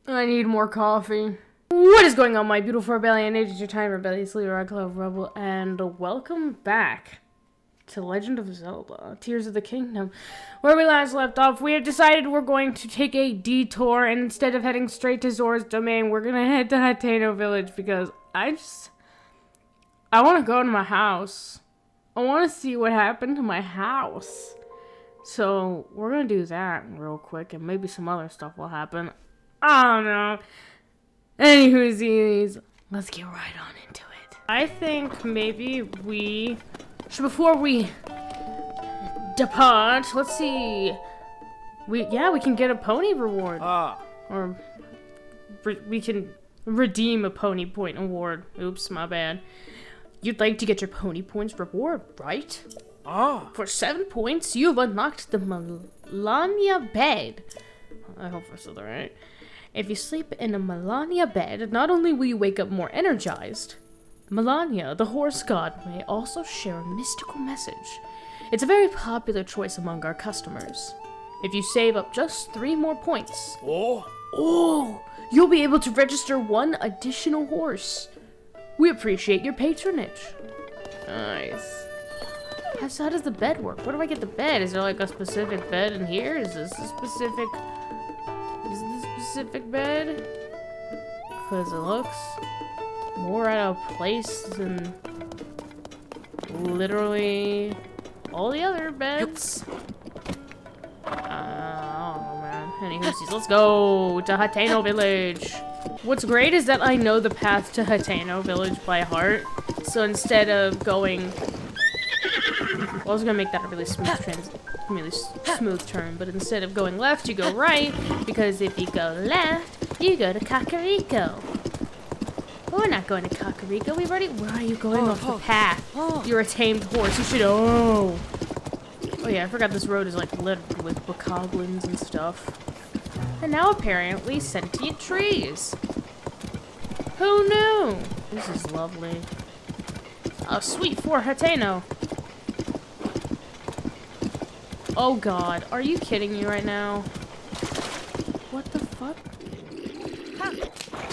I need more coffee. What is going on, my beautiful rebellion? It is your time, rebellious leader, I Clove Rebel, and welcome back to Legend of Zelda, Tears of the Kingdom. Where we last left off, we have decided we're going to take a detour, and instead of heading straight to Zora's domain, we're gonna head to Hateno Village, because I want to go to my house. I want to see what happened to my house. So, we're gonna do that real quick, and maybe some other stuff will happen. I don't know. Anywhoosies, let's get right on into it. I think maybe we should, before we depart, let's see. We can get a pony reward. Or we can redeem a pony point award. Oops, my bad. You'd like to get your pony points reward, right? For 7 points, you've unlocked the Melania bed. I hope I said that right. If you sleep in a Melania bed, not only will you wake up more energized, Melania, the horse god, may also share a mystical message. It's a very popular choice among our customers. If you save up just 3 more points, you'll be able to register 1 additional horse. We appreciate your patronage. Nice. How does the bed work? Where do I get the bed? Is there like a specific bed in here? Is this a specific bed? Because it looks more out of place than literally all the other beds. Oh man. Anywhoosies, let's go to Hateno Village. What's great is that I know the path to Hateno Village by heart. So instead of going, well, I was gonna make that a really smooth turn, but instead of going left, you go right, because if you go left, you go to Kakariko. But we're not going to Kakariko, where are you going off the path? You're a tamed horse, you should, oh yeah, I forgot this road is like littered with bokoblins and stuff. And now apparently sentient trees. Who knew? This is lovely. Oh, sweet for Hateno. Oh god, are you kidding me right now? What the fuck?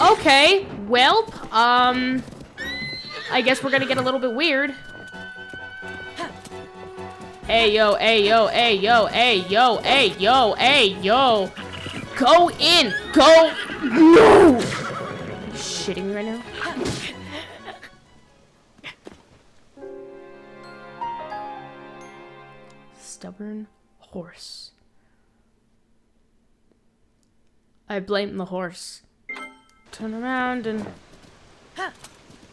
Okay, welp, I guess we're gonna get a little bit weird. Hey yo, hey yo, hey yo, hey yo, hey yo, hey yo. Go in, go, no! Are you shitting me right now? Stubborn horse. I blame the horse. Turn around and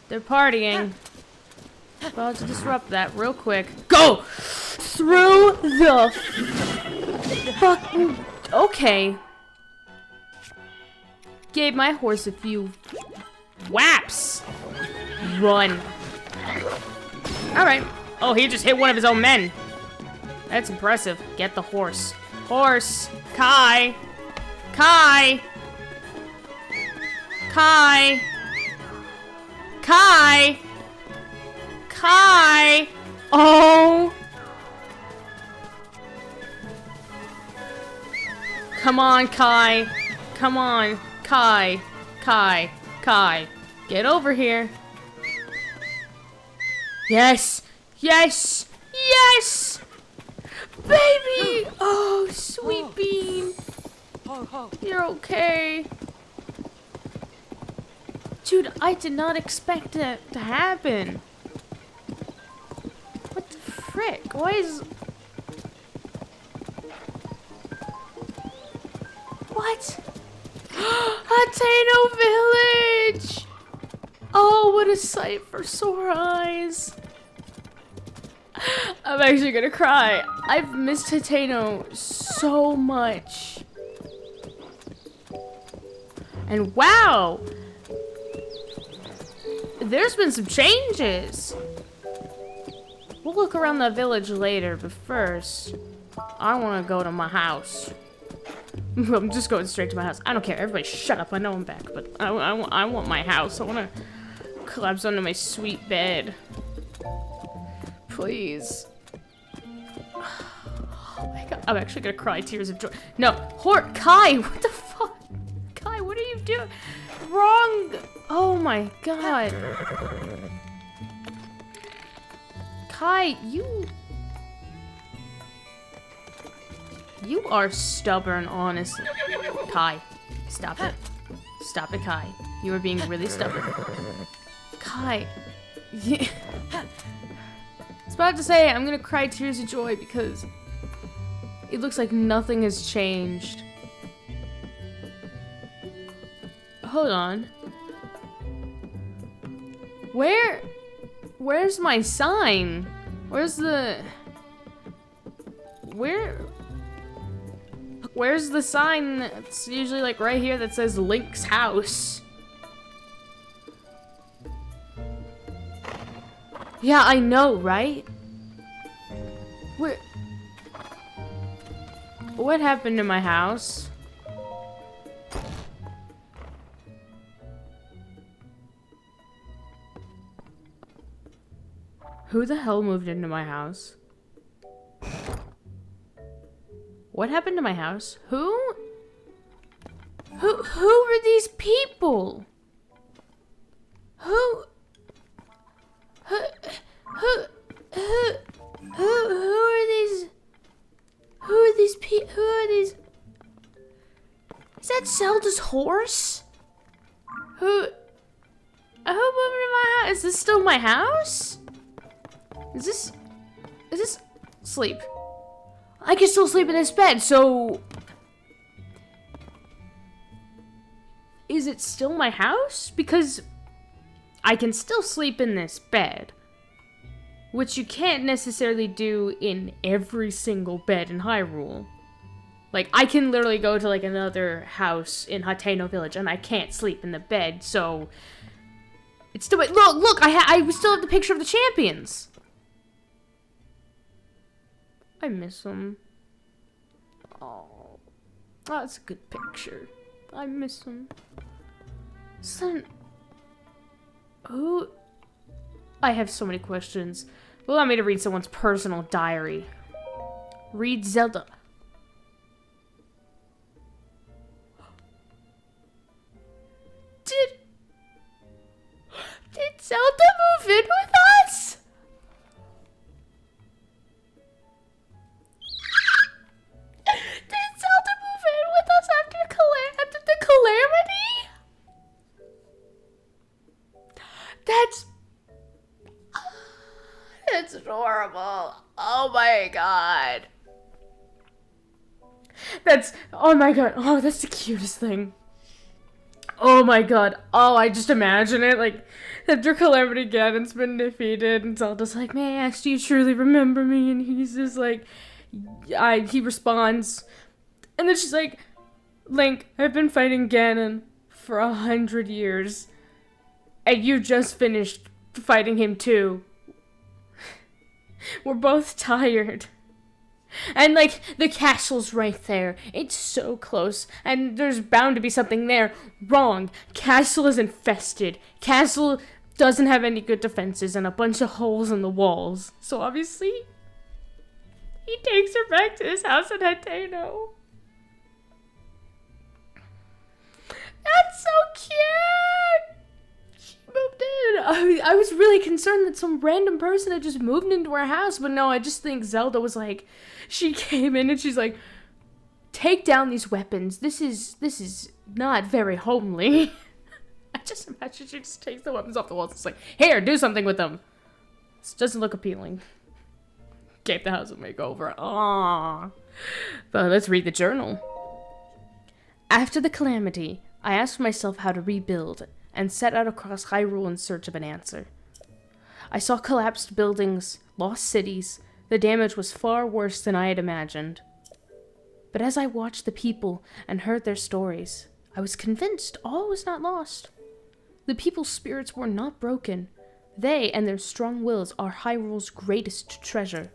they're partying. Well, to disrupt that real quick. Go through the fucking. Okay. Gave my horse a few whaps. Run. Alright. Oh, he just hit one of his own men. That's impressive. Get the horse. Horse. Kai. Kai. Kai. Kai. Kai. Oh. Come on, Kai. Come on. Kai. Kai. Kai. Get over here. Yes. Yes. Yes. Baby! Oh, sweet bean. You're okay. Dude, I did not expect that to happen. What the frick? Why is... What? Hateno Village! Oh, what a sight for sore eyes. I'm actually gonna cry. I've missed Hateno so much. And wow! There's been some changes. We'll look around the village later, but first, I want to go to my house. I'm just going straight to my house. I don't care. Everybody shut up. I know I'm back, but I want my house. I want to collapse onto my sweet bed. Please. Oh my god. I'm actually gonna cry tears of joy. No. Kai, what the fuck? Kai, what are you you doing? Wrong. Oh my god. Kai, you are stubborn, honestly. Kai, stop it. Stop it, Kai. You are being really stubborn. Kai. Yeah. I was about to say, I'm gonna cry tears of joy because it looks like nothing has changed. Hold on. Where's my sign? Where's the sign that's usually like right here that says Link's house? Yeah, I know, right? What happened to my house? Who the hell moved into my house? What happened to my house? Who were these people? Who are these? Who are these people? Who are these? Is that Zelda's horse? Who moved into my house? Is this still my house? Is this sleep? I can still sleep in this bed, so is it still my house? Because I can still sleep in this bed, which you can't necessarily do in every single bed in Hyrule. Like, I can literally go to like another house in Hateno Village and I can't sleep in the bed, so it's still, look, I still have the picture of the champions. I miss them. Oh, that's a good picture. I miss them. Son, who? I have so many questions. Allow me to read someone's personal diary. Read Zelda. Did Zelda move in with us? Did Zelda move in with us after the calamity? That's adorable. Oh my god. Oh my god. Oh, that's the cutest thing. Oh my god. Oh, I just imagine it, like, after Calamity Ganon's been defeated, and Zelda's like, may I ask, do you truly remember me? And he's just like, he responds, and then she's like, Link, I've been fighting Ganon for 100 years, and you just finished fighting him too. We're both tired. And, like, the castle's right there. It's so close. And there's bound to be something there. Wrong. Castle is infested. Castle doesn't have any good defenses and a bunch of holes in the walls. So, obviously, he takes her back to his house in Hateno. That's so cute! She moved in. I was really concerned that some random person had just moved into our house. But no, I just think Zelda was like... She came in and she's like, take down these weapons. This is not very homely. I just imagine she just takes the weapons off the walls. It's like, here, do something with them. This doesn't look appealing. Gave the house a makeover. Aww. But let's read the journal. After the calamity, I asked myself how to rebuild and set out across Hyrule in search of an answer. I saw collapsed buildings, lost cities. The damage was far worse than I had imagined. But as I watched the people and heard their stories, I was convinced all was not lost. The people's spirits were not broken. They and their strong wills are Hyrule's greatest treasure.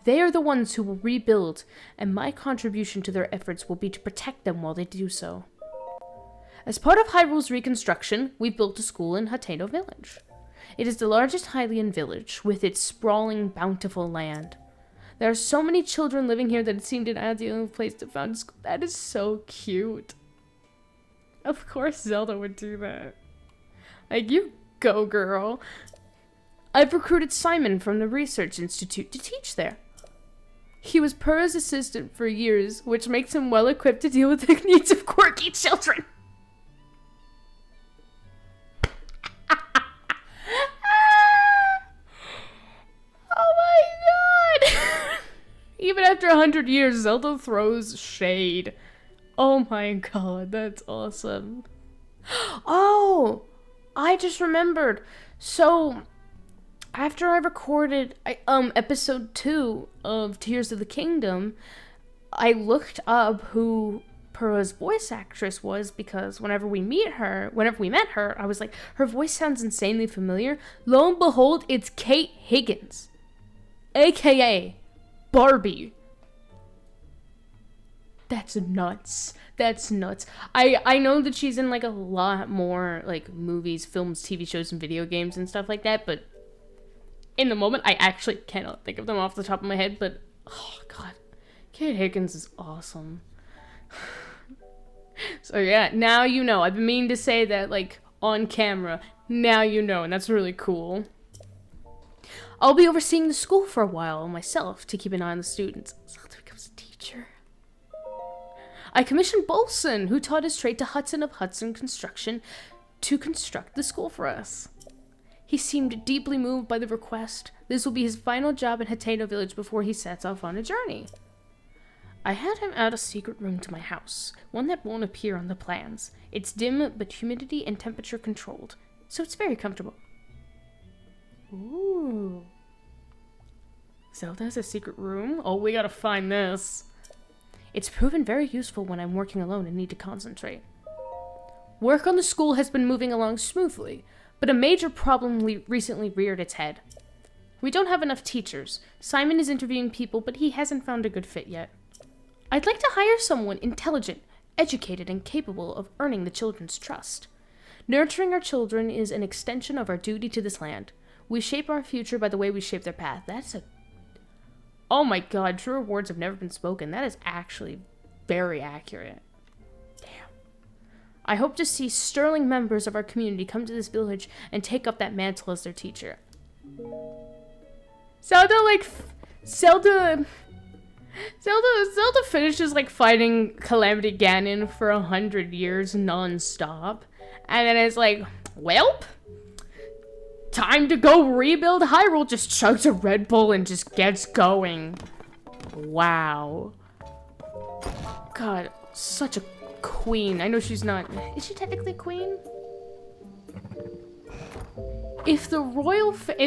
They are the ones who will rebuild, and my contribution to their efforts will be to protect them while they do so. As part of Hyrule's reconstruction, we built a school in Hateno Village. It is the largest Hylian village, with its sprawling, bountiful land. There are so many children living here that it seemed an ideal place to found a school. That is so cute. Of course Zelda would do that. Like, you go, girl. I've recruited Simon from the Research Institute to teach there. He was Purr's assistant for years, which makes him well equipped to deal with the needs of quirky children. Oh my god! Even after 100 years, Zelda throws shade. Oh my god, that's awesome. Oh! I just remembered. So, after I recorded episode 2 of Tears of the Kingdom, I looked up who Purr's voice actress was because whenever we met her, I was like, her voice sounds insanely familiar. Lo and behold, it's Kate Higgins, aka Barbie. That's nuts. That's nuts. I know that she's in like a lot more like movies, films, TV shows, and video games and stuff like that, but in the moment I actually cannot think of them off the top of my head, but oh god. Kate Higgins is awesome. So yeah, now you know. I've been meaning to say that like on camera. Now you know, and that's really cool. I'll be overseeing the school for a while myself to keep an eye on the students. Zelda becomes a teacher. I commissioned Bolson, who taught his trade to Hudson of Hudson Construction, to construct the school for us. He seemed deeply moved by the request. This will be his final job in Hateno Village before he sets off on a journey. I had him add a secret room to my house, one that won't appear on the plans. It's dim, but humidity and temperature controlled, so it's very comfortable. Ooh. Zelda has a secret room? Oh, we gotta find this. It's proven very useful when I'm working alone and need to concentrate. Work on the school has been moving along smoothly, but a major problem recently reared its head. We don't have enough teachers. Simon is interviewing people, but he hasn't found a good fit yet. I'd like to hire someone intelligent, educated, and capable of earning the children's trust. Nurturing our children is an extension of our duty to this land. We shape our future by the way we shape their path. That's a... Oh my god, truer words have never been spoken. That is actually very accurate. Damn. I hope to see sterling members of our community come to this village and take up that mantle as their teacher. Zelda finishes like fighting Calamity Ganon for 100 years non-stop. And then it's like, welp, time to go rebuild Hyrule. Just chugs a Red Bull and just gets going. Wow. God, such a queen. I know she's not... Is she technically queen? If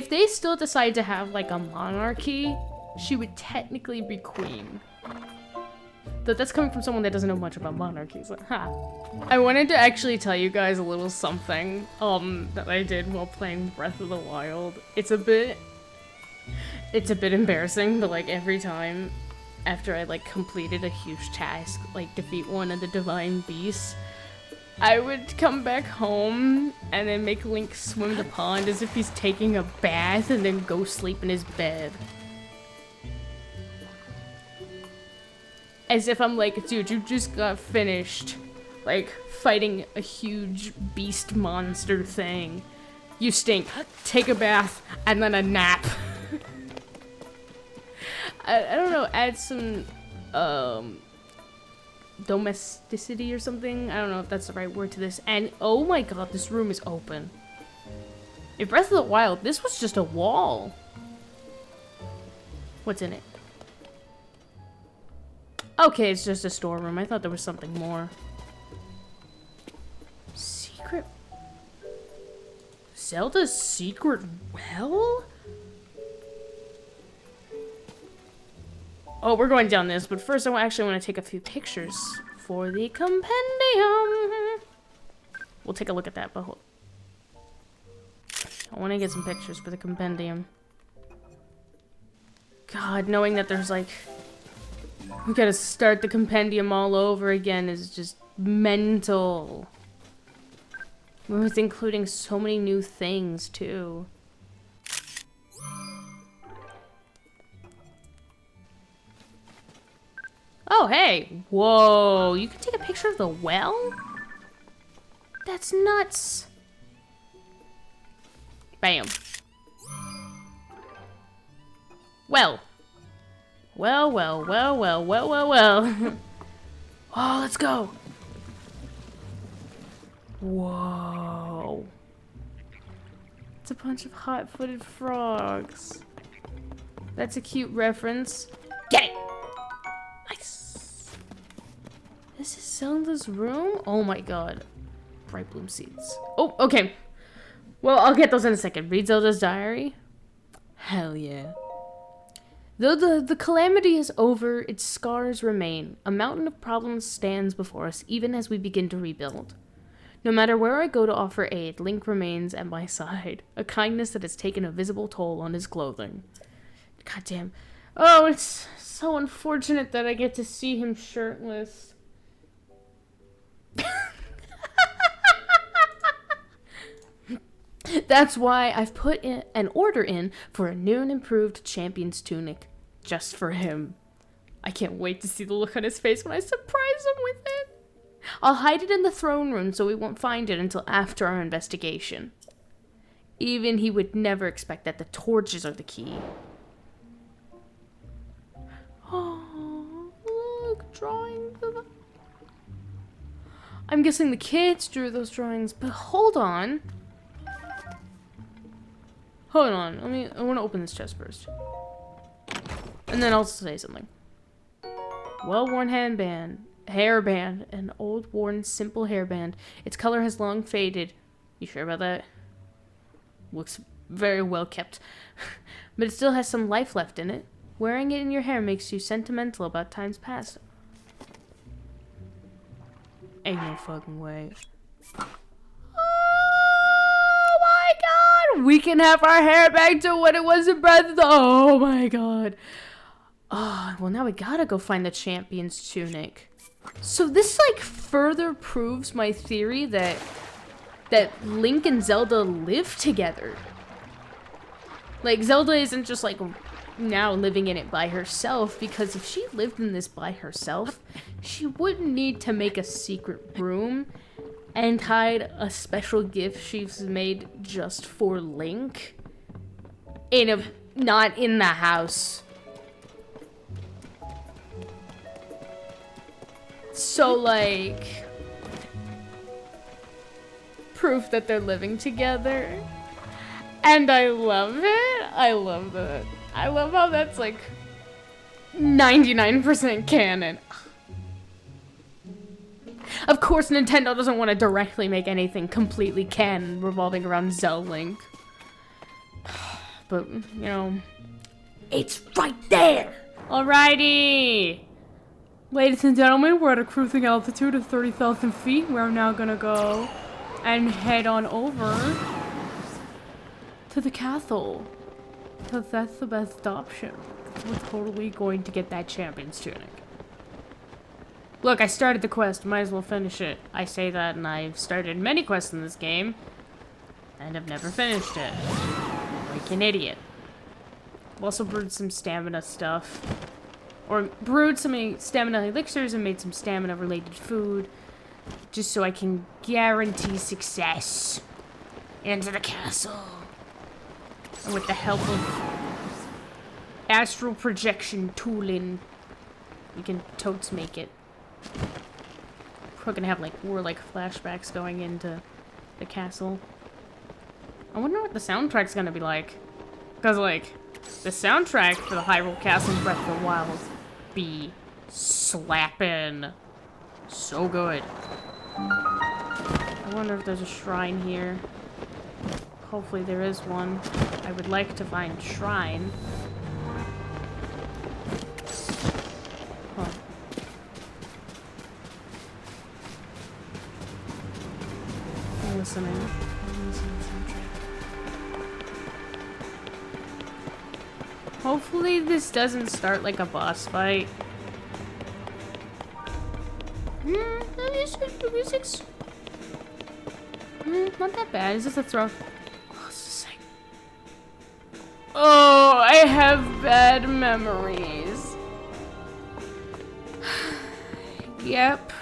they still decide to have like a monarchy, she would technically be queen. But that's coming from someone that doesn't know much about monarchies. Like, I wanted to actually tell you guys a little something that I did while playing Breath of the Wild. It's a bit embarrassing, but like every time after I like completed a huge task, like defeat one of the divine beasts, I would come back home and then make Link swim the pond as if he's taking a bath and then go sleep in his bed. As if I'm like, dude, you just got finished, like, fighting a huge beast monster thing. You stink. Take a bath and then a nap. I don't know, add some, domesticity or something? I don't know if that's the right word to this. And, oh my god, this room is open. In Breath of the Wild, this was just a wall. What's in it? Okay, it's just a storeroom. I thought there was something more. Secret... Zelda's secret well? Oh, we're going down this, but first I actually want to take a few pictures for the compendium. We'll take a look at that, but hold... I want to get some pictures for the compendium. God, knowing that there's like... We gotta start the compendium all over again is just mental. With including so many new things, too. Oh, hey! Whoa, you can take a picture of the well? That's nuts. Bam. Well. Well. Oh, let's go. Whoa. It's a bunch of hot-footed frogs. That's a cute reference. Get it! Nice. This is Zelda's room? Oh my god. Bright bloom seeds. Oh, okay. Well, I'll get those in a second. Read Zelda's diary? Hell yeah. Though the calamity is over, its scars remain. A mountain of problems stands before us, even as we begin to rebuild. No matter where I go to offer aid, Link remains at my side. A kindness that has taken a visible toll on his clothing. Goddamn. Oh, it's so unfortunate that I get to see him shirtless. That's why I've put in an order in for a new and improved champion's tunic. Just for him. I can't wait to see the look on his face when I surprise him with it. I'll hide it in the throne room so we won't find it until after our investigation. Even he would never expect that the torches are the key. Oh, look, drawings. I'm guessing the kids drew those drawings, but hold on. Hold on, I want to open this chest first. And then I'll say something. Well-worn hairband, an old-worn simple hairband. Its color has long faded. You sure about that? Looks very well kept. But it still has some life left in it. Wearing it in your hair makes you sentimental about times past. Ain't no fucking way. We can have our hair back to what it was in Breath of the... Oh my god. Oh, well now we gotta go find the champion's tunic. So this like further proves my theory that Link and Zelda live together. Like Zelda isn't just like now living in it by herself, because if she lived in this by herself, she wouldn't need to make a secret room and hide a special gift she's made just for Link not in the house. So like proof that they're living together. And I love it. I love that. I love how that's like 99% canon. Of course, Nintendo doesn't want to directly make anything completely canon revolving around Link. But, you know, it's right there! Alrighty! Ladies and gentlemen, we're at a cruising altitude of 30,000 feet. We're now gonna go and head on over to the castle. Because that's the best option. We're totally going to get that champion's tunic. Look, I started the quest. Might as well finish it. I say that, and I've started many quests in this game, and have never finished it. Like an idiot. I've also brewed some stamina stuff. Or brewed some stamina elixirs and made some stamina-related food. Just so I can guarantee success into the castle. And with the help of astral projection tooling, we can totes make it. We're gonna have like warlike flashbacks going into the castle. I wonder what the soundtrack's gonna be like. Cause like the soundtrack for the Hyrule Castle and Breath of the Wild be slapping so good. I wonder if there's a shrine here. Hopefully there is one. I would like to find shrine. Huh. I'm listening. Hopefully this doesn't start like a boss fight. The music's not that bad. Is this a throw? Oh, it's just like... Oh, I have bad memories. Yep.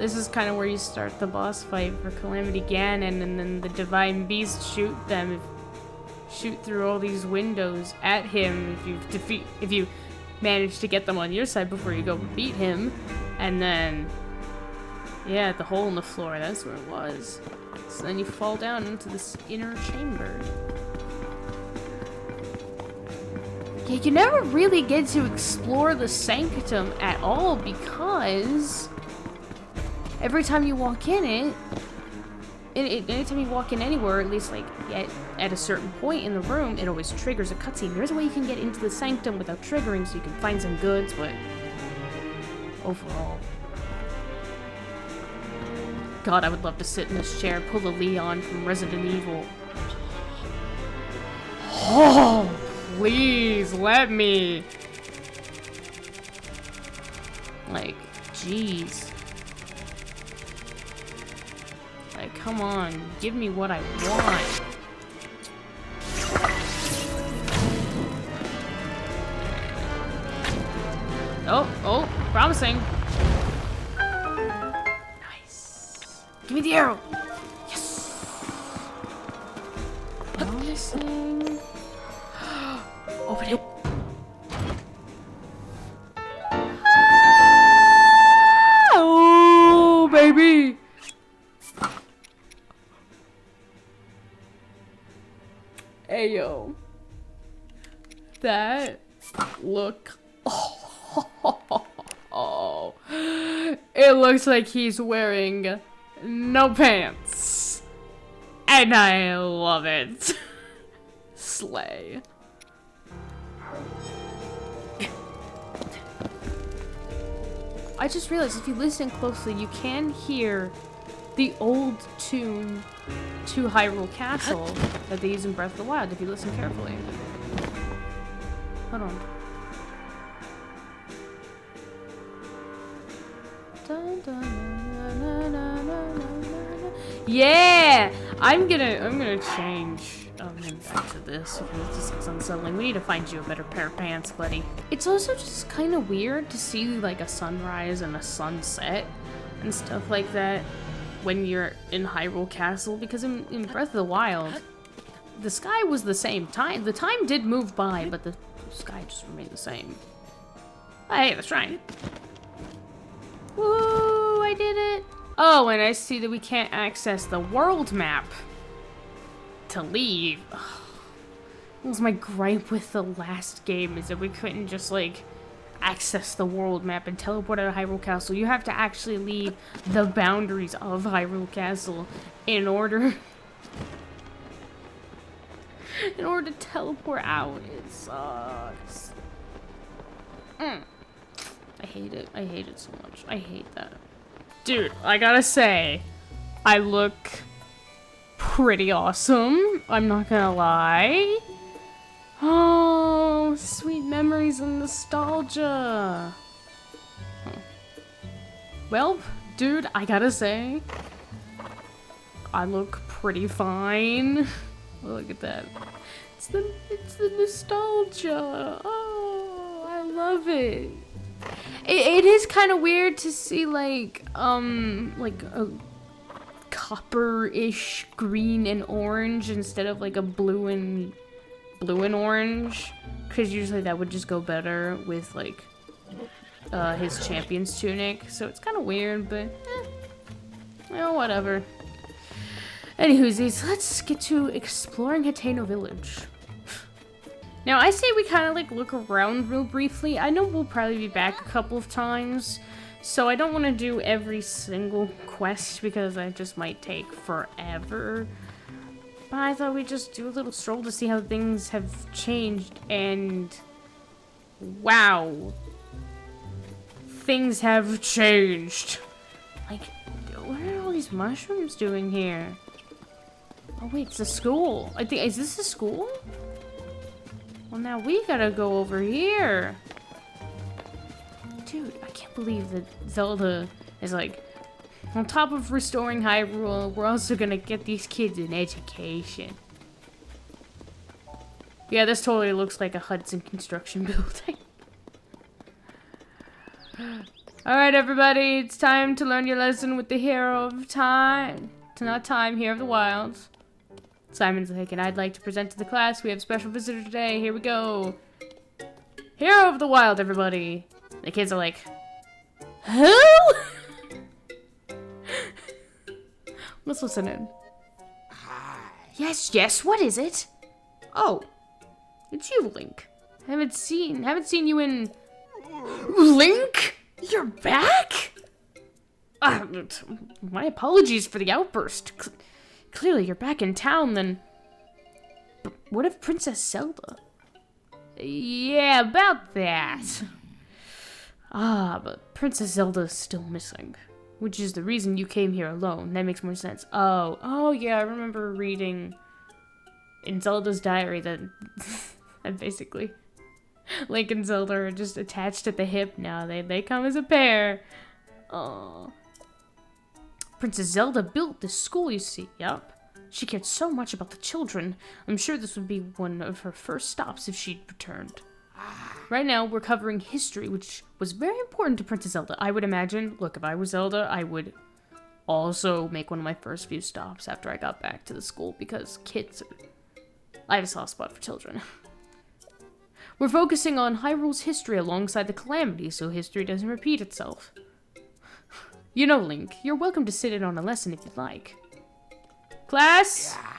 This is kind of where you start the boss fight for Calamity Ganon, and then the Divine Beast shoot through all these windows at him if you manage to get them on your side before you go beat him. And then, yeah, the hole in the floor, that's where it was. So then you fall down into this inner chamber. Yeah, you never really get to explore the Sanctum at all because every time you walk in anytime you walk in anywhere, at least like at a certain point in the room, it always triggers a cutscene. There's a way you can get into the Sanctum without triggering, so you can find some goods, but overall, God, I would love to sit in this chair, pull a Leon from Resident Evil. Oh, please let me. Like, jeez. Like, come on, give me what I want. Oh, promising. Nice. Give me the arrow. Yes. Promising. Open it. Oh, baby. Hey, yo. That look. Oh. It looks like he's wearing no pants. And I love it. Slay. I just realized if you listen closely, you can hear the old tune to Hyrule Castle that they use in Breath of the Wild if you listen carefully. Hold on. Yeah! I'm gonna change back to this because it just looks unsettling. We need to find you a better pair of pants, buddy. It's also just kind of weird to see like a sunrise and a sunset and stuff like that when you're in Hyrule Castle, because in Breath of the Wild, the sky was the same. The time did move by, but the sky just remained the same. Hey, the shrine. Woo, I did it. Oh, and I see that we can't access the world map to leave. Ugh. That was my gripe with the last game, is that we couldn't just like access the world map and teleport out of Hyrule Castle. You have to actually leave the boundaries of Hyrule Castle in order to teleport out. It sucks. I hate it. I hate it so much. I hate that. Dude, I gotta say, I look pretty awesome. I'm not gonna lie. Oh, sweet memories and nostalgia. Huh. Well, dude, I gotta say, I look pretty fine. Look at that. It's the nostalgia. Oh, I love it. It is kind of weird to see like a copper-ish green and orange instead of like a blue and orange, because usually that would just go better with like his champion's tunic. So it's kind of weird, but well, whatever. Anywhoosies, let's get to exploring Hateno Village. Now, I say we kind of like look around real briefly. I know we'll probably be back a couple of times, so I don't want to do every single quest because that just might take forever. But I thought we'd just do a little stroll to see how things have changed, and wow, things have changed. Like, what are all these mushrooms doing here? Oh wait, it's a school. I think, is this a school? Well, now we gotta go over here. Dude, I can't believe that Zelda is like, on top of restoring Hyrule, we're also gonna get these kids an education. Yeah, this totally looks like a Hudson construction building. Alright, everybody, it's time to learn your lesson with the hero of time. Not time, hero of the wilds. Simon's like, and I'd like to present to the class. We have a special visitor today. Here we go. Hero of the wild, everybody. The kids are like, who? Let's listen in. Yes, what is it? Oh, it's you, Link. Haven't seen you in... Link? You're back? My apologies for the outburst. Clearly you're back in town, then... But what of Princess Zelda? Yeah, about that. But Princess Zelda is still missing. Which is the reason you came here alone. That makes more sense. Oh yeah, I remember reading in Zelda's diary that, that basically Link and Zelda are just attached at the hip now. They come as a pair. Oh. Princess Zelda built this school, you see. Yup. She cared so much about the children. I'm sure this would be one of her first stops if she'd returned. Right now, we're covering history, which was very important to Princess Zelda. I would imagine, look, if I was Zelda, I would also make one of my first few stops after I got back to the school, because kids I have a soft spot for children. We're focusing on Hyrule's history alongside the calamity, so history doesn't repeat itself. You know, Link, you're welcome to sit in on a lesson if you'd like. Class? Yeah.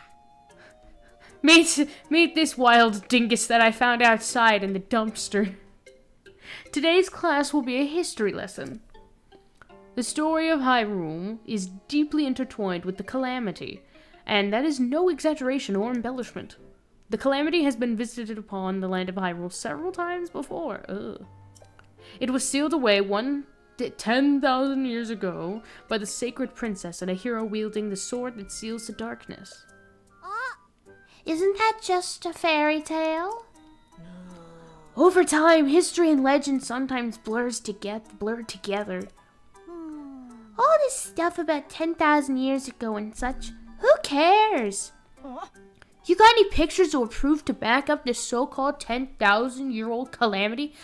Meet this wild dingus that I found outside in the dumpster. Today's class will be a history lesson. The story of Hyrule is deeply intertwined with the calamity, and that is no exaggeration or embellishment. The calamity has been visited upon the land of Hyrule several times before. Ugh. It was sealed away 10,000 years ago by the sacred princess and a hero wielding the sword that seals the darkness. Isn't that just a fairy tale? No. Over time, history and legend sometimes blurred together. All this stuff about 10,000 years ago and such, who cares? You got any pictures or proof to back up this so-called 10,000-year-old calamity?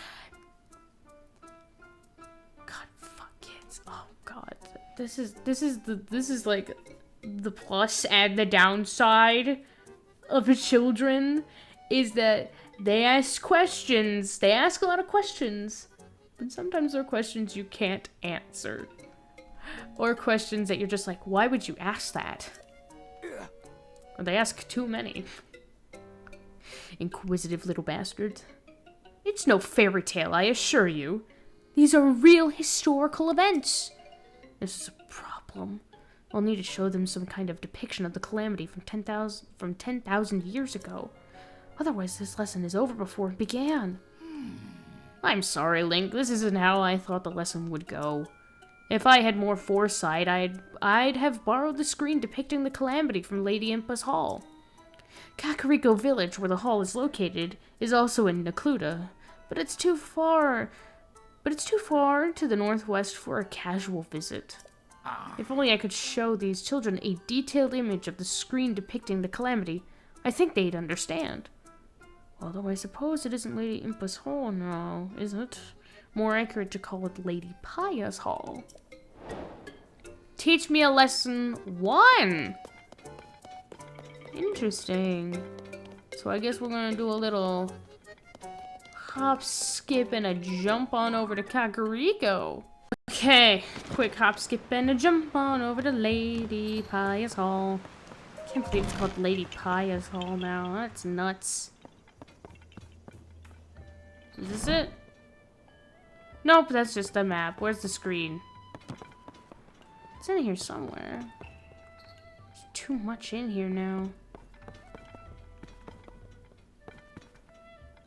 God, fuck kids. Oh God, this is like the plus and the downside of the children is that they ask questions. They ask a lot of questions, but sometimes they're questions you can't answer, or questions that you're just like, why would you ask that? Or they ask too many. Inquisitive little bastards. It's no fairy tale, I assure you. These are real historical events. This is a problem. I'll need to show them some kind of depiction of the calamity from 10,000 years ago. Otherwise, this lesson is over before it began. I'm sorry, Link. This isn't how I thought the lesson would go. If I had more foresight, I'd have borrowed the screen depicting the calamity from Lady Impa's hall. Kakariko Village, where the hall is located, is also in Necluda, but it's too far to the northwest for a casual visit. If only I could show these children a detailed image of the screen depicting the calamity, I think they'd understand. Although I suppose it isn't Lady Impa's hall now, is it? More accurate to call it Lady Paya's hall. Teach me a lesson 1! Interesting. So I guess we're gonna do a little hop, skip, and a jump on over to Kakariko. Okay, quick hop, skip, and a jump on over to Lady Paya's hall. Can't believe it's called Lady Paya's hall now. That's nuts. Is this it? Nope, that's just a map. Where's the screen? It's in here somewhere. There's too much in here now.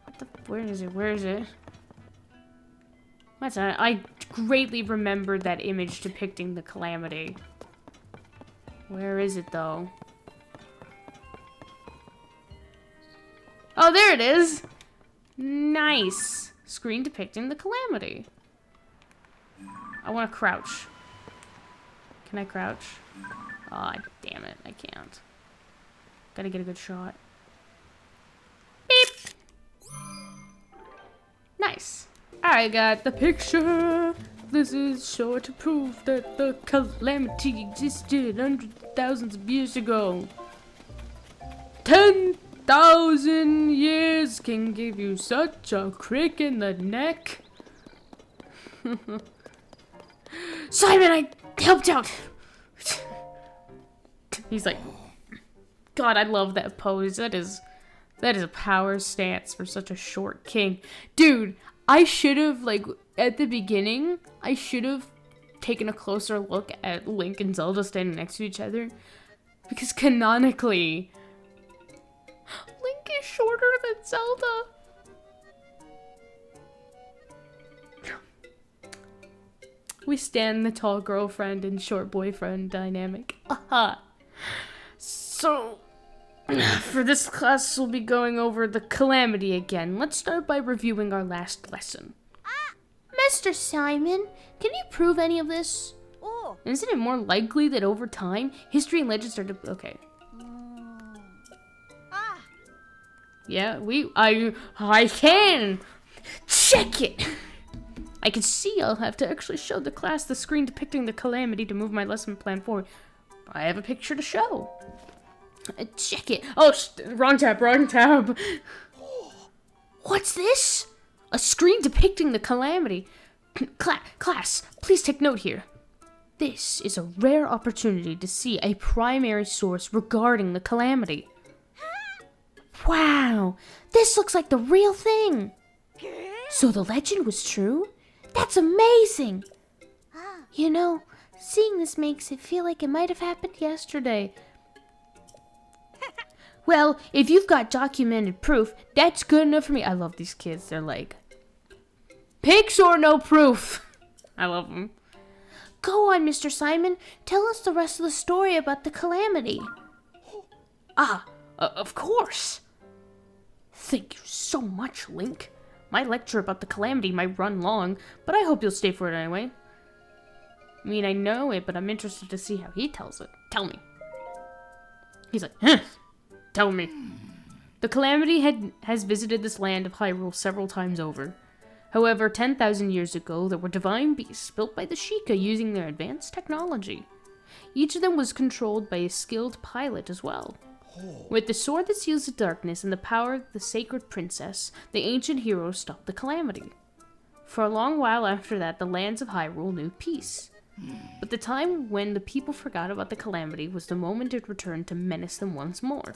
What the? Where is it? Where is it? What's that? I greatly remembered that image depicting the calamity. Where is it, though? Oh, there it is! Nice! Screen depicting the calamity. I want to crouch. Can I crouch? Aw, damn it. I can't. Gotta get a good shot. Beep! Nice. I got the picture this is sure to prove that the calamity existed hundreds of thousands of years ago. 10,000 years can give you such a crick in the neck. Simon, I helped out. He's like, God, I love that pose. That is a power stance for such a short king. Dude, I should have, like, at the beginning, I should have taken a closer look at Link and Zelda standing next to each other. Because canonically, Link is shorter than Zelda. We stand the tall girlfriend and short boyfriend dynamic. Aha. So, for this class, we'll be going over the calamity again. Let's start by reviewing our last lesson. Mr. Simon, can you prove any of this? Oh. Isn't it more likely that over time, history and legend start to... Okay. Yeah, I can! Check it! I can see I'll have to actually show the class the screen depicting the calamity to move my lesson plan forward. I have a picture to show. Check it. Oh, wrong tab. What's this? A screen depicting the calamity. Class, please take note here. This is a rare opportunity to see a primary source regarding the calamity. Wow, this looks like the real thing. So the legend was true? That's amazing. You know, seeing this makes it feel like it might have happened yesterday. Well, if you've got documented proof, that's good enough for me. I love these kids. They're like, pics or no proof. I love them. Go on, Mr. Simon. Tell us the rest of the story about the calamity. Of course. Thank you so much, Link. My lecture about the calamity might run long, but I hope you'll stay for it anyway. I mean, I know it, but I'm interested to see how he tells it. Tell me. He's like, tell me. The calamity has visited this land of Hyrule several times over. However, 10,000 years ago, there were divine beasts built by the Sheikah using their advanced technology. Each of them was controlled by a skilled pilot as well. With the sword that seals the darkness and the power of the sacred princess, the ancient heroes stopped the calamity. For a long while after that, the lands of Hyrule knew peace. But the time when the people forgot about the calamity was the moment it returned to menace them once more.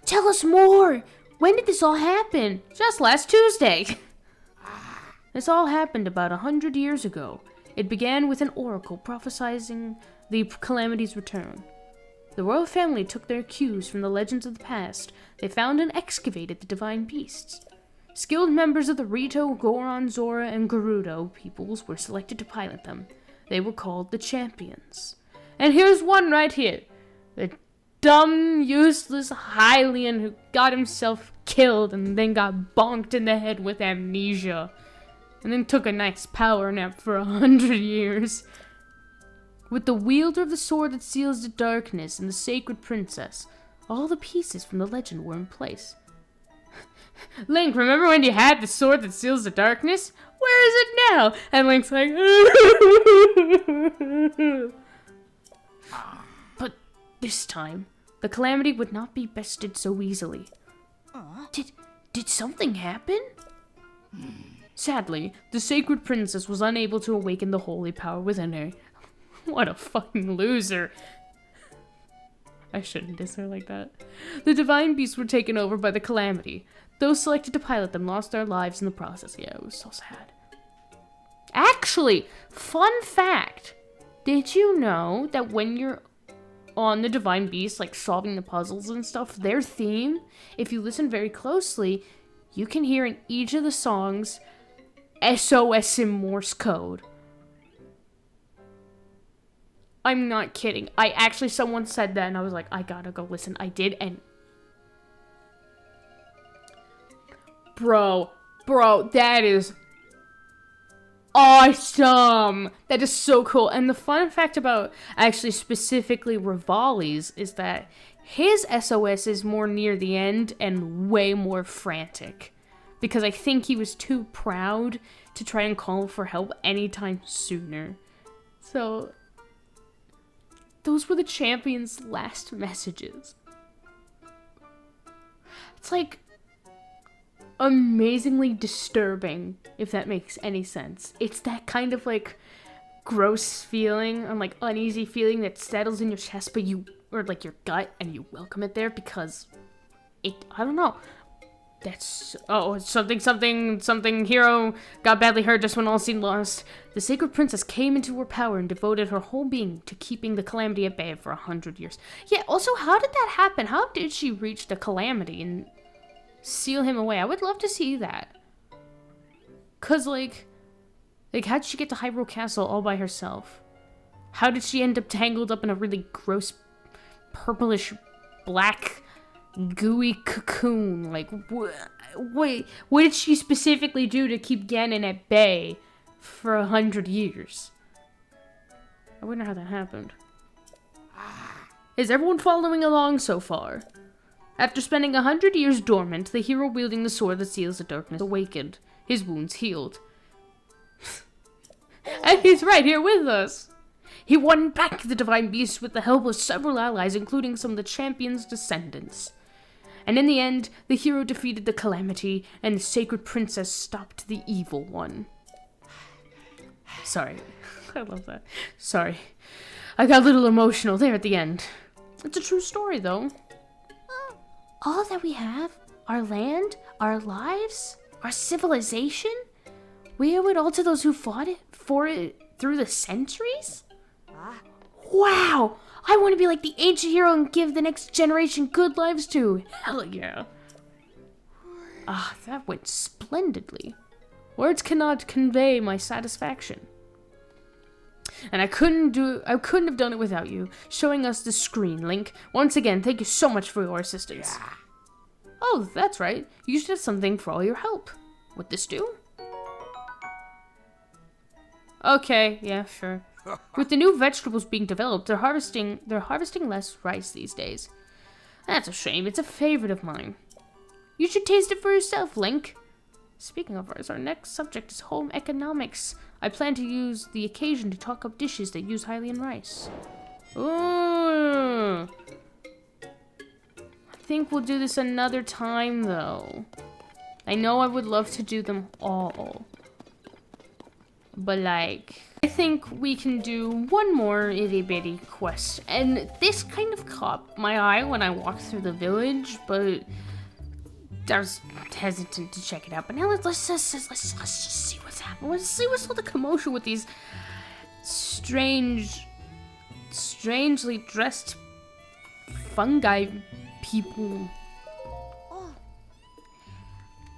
Tell us more! When did this all happen? Just last Tuesday! This all happened about 100 years ago. It began with an oracle prophesying the calamity's return. The royal family took their cues from the legends of the past. They found and excavated the divine beasts. Skilled members of the Rito, Goron, Zora, and Gerudo peoples were selected to pilot them. They were called the Champions. And here's one right here. The dumb, useless Hylian who got himself killed and then got bonked in the head with amnesia. And then took a nice power nap for 100 years. With the wielder of the sword that seals the darkness and the sacred princess, all the pieces from the legend were in place. Link, remember when you had the sword that seals the darkness? Where is it now? And Link's like, but this time, the calamity would not be bested so easily. Did something happen? Sadly, the sacred princess was unable to awaken the holy power within her. What a fucking loser. I shouldn't diss her like that. The divine beasts were taken over by the calamity. Those selected to pilot them lost their lives in the process. Yeah, it was so sad. Actually, fun fact. Did you know that when you're on the divine beasts, like solving the puzzles and stuff, their theme, if you listen very closely, you can hear in each of the songs SOS in Morse code. I'm not kidding. Someone said that and I was like, I gotta go listen. I did, and Bro, that is awesome. That is so cool. And the fun fact about actually specifically Rivali's is that his SOS is more near the end and way more frantic. Because I think he was too proud to try and call for help anytime sooner. So, those were the champion's last messages. It's like amazingly disturbing, if that makes any sense. It's that kind of like gross feeling and like uneasy feeling that settles in your chest, but or like your gut, and you welcome it there because I don't know. That's, something hero got badly hurt just when all seemed lost. The sacred princess came into her power and devoted her whole being to keeping the calamity at bay for 100 years. Yeah, also, how did that happen? How did she reach the calamity and seal him away? I would love to see that. Cause like how'd she get to Hyrule Castle all by herself? How did she end up tangled up in a really gross purplish black gooey cocoon? Like, wait, what did she specifically do to keep Ganon at bay for 100 years? I wonder how that happened. Is everyone following along so far? After spending 100 years dormant, the hero wielding the sword that seals the darkness awakened. His wounds healed. And he's right here with us. He won back the divine beast with the help of several allies, including some of the champion's descendants. And in the end, the hero defeated the calamity, and the sacred princess stopped the evil one. Sorry. I love that. Sorry. I got a little emotional there at the end. It's a true story, though. All that we have, our land, our lives, our civilization, we owe it all to those who fought for it through the centuries? Wow! I want to be like the ancient hero and give the next generation good lives too. Hell yeah. Ah, that went splendidly. Words cannot convey my satisfaction. And I couldn't have done it without you, showing us the screen, Link. Once again, thank you so much for your assistance. Yeah. Oh, that's right. You should have something for all your help. Would this do? Okay, yeah, sure. With the new vegetables being developed, they're harvesting less rice these days. That's a shame. It's a favorite of mine. You should taste it for yourself, Link. Speaking of rice, our next subject is home economics. I plan to use the occasion to talk up dishes that use Hylian rice. Ooh. I think we'll do this another time, though. I know I would love to do them all. But, like, I think we can do one more itty-bitty quest. And this kind of caught my eye when I walked through the village, but I was hesitant to check it out. But now let's just see what's happening. Let's see what's all the commotion with these strangely dressed fungi people.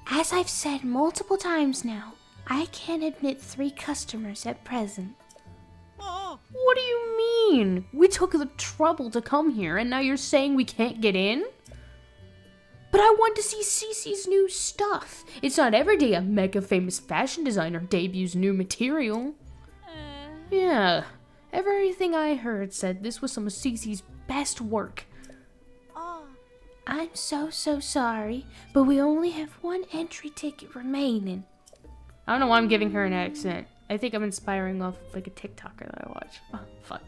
As I've said multiple times now, I can't admit 3 customers at present. What do you mean? We took the trouble to come here, and now you're saying we can't get in? But I want to see Cece's new stuff. It's not every day a mega famous fashion designer debuts new material. Yeah, everything I heard said this was some of Cece's best work. I'm so sorry, but we only have 1 entry ticket remaining. I don't know why I'm giving her an accent. I think I'm inspiring off of like a TikToker that I watch. Oh, fun.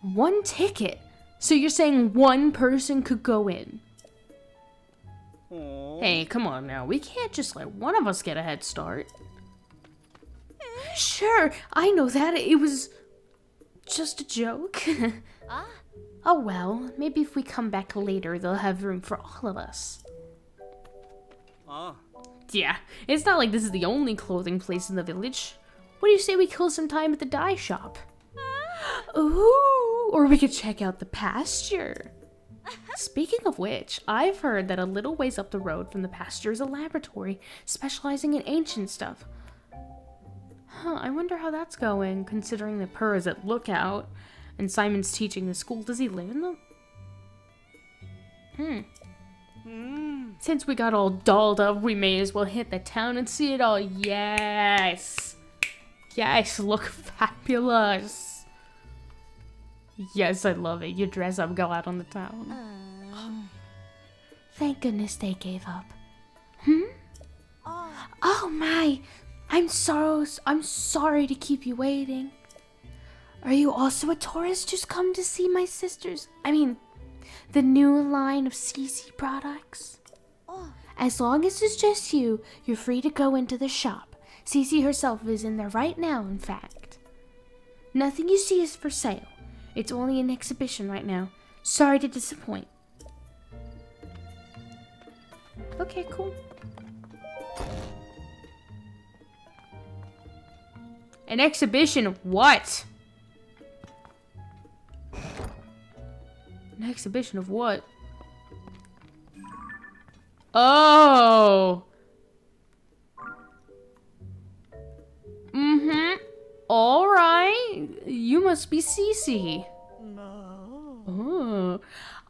1 ticket? So you're saying 1 person could go in? Aww. Hey, come on now. We can't just let one of us get a head start. Sure, I know that. It was just a joke. Oh well, maybe if we come back later, they'll have room for all of us. Yeah, it's not like this is the only clothing place in the village. What do you say we kill some time at the dye shop? Ooh, or we could check out the pasture. Speaking of which, I've heard that a little ways up the road from the pasture is a laboratory specializing in ancient stuff. I wonder how that's going, considering that Purr is at Lookout and Simon's teaching the school. Does he live in the... Since we got all dolled up, we may as well hit the town and see it all. Yes! Yes, look fabulous! Yes, I love it. You dress up, go out on the town. Thank goodness they gave up. Oh my! I'm sorry to keep you waiting. Are you also a tourist who's come to see my the new line of CC products? As long as it's just you, you're free to go into the shop. CC herself is in there right now, in fact. Nothing you see is for sale. It's only an exhibition right now. Sorry to disappoint. Okay, cool. An exhibition of what? An exhibition of what? Oh. All right. You must be Cece. No.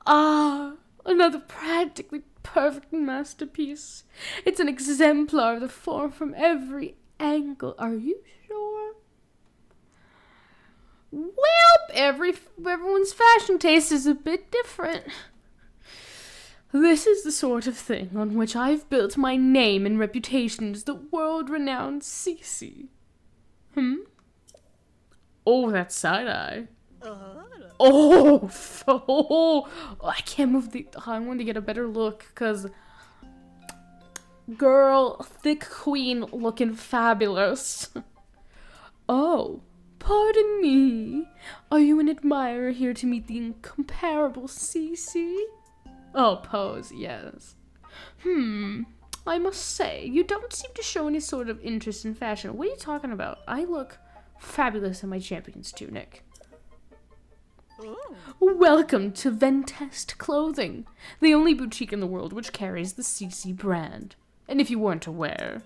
Oh. Another practically perfect masterpiece. It's an exemplar of the form from every angle. Are you sure? Well, everyone's fashion taste is a bit different. This is the sort of thing on which I've built my name and reputation as the world-renowned Cece. Oh, that side-eye. Oh, I can't move I want to get a better look, because... Girl, thick queen looking fabulous. Oh, pardon me. Are you an admirer here to meet the incomparable Cece? Oh, pose, yes. I must say, you don't seem to show any sort of interest in fashion. What are you talking about? I look fabulous in my champion's tunic. Welcome to Ventest Clothing, the only boutique in the world which carries the CC brand. And if you weren't aware...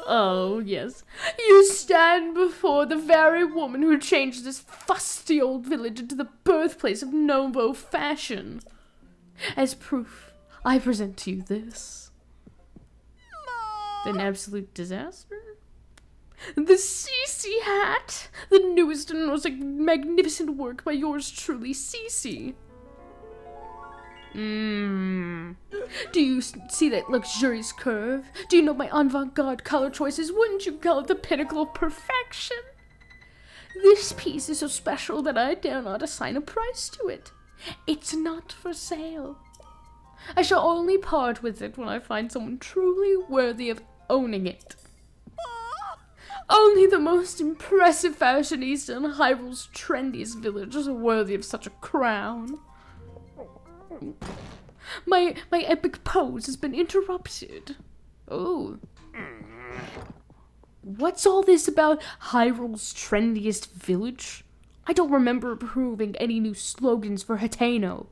Oh, yes. You stand before the very woman who changed this fusty old village into the birthplace of Novo fashion. As proof, I present to you this. An absolute disaster? The CC hat! The newest and most magnificent work by yours truly, CC. Do you see that luxurious curve? Do you know my avant-garde color choices? Wouldn't you call it the pinnacle of perfection? This piece is so special that I dare not assign a price to it. It's not for sale. I shall only part with it when I find someone truly worthy of owning it. Only the most impressive fashionista in Hyrule's trendiest village is worthy of such a crown. My epic pose has been interrupted. Oh. What's all this about Hyrule's trendiest village? I don't remember approving any new slogans for Hateno.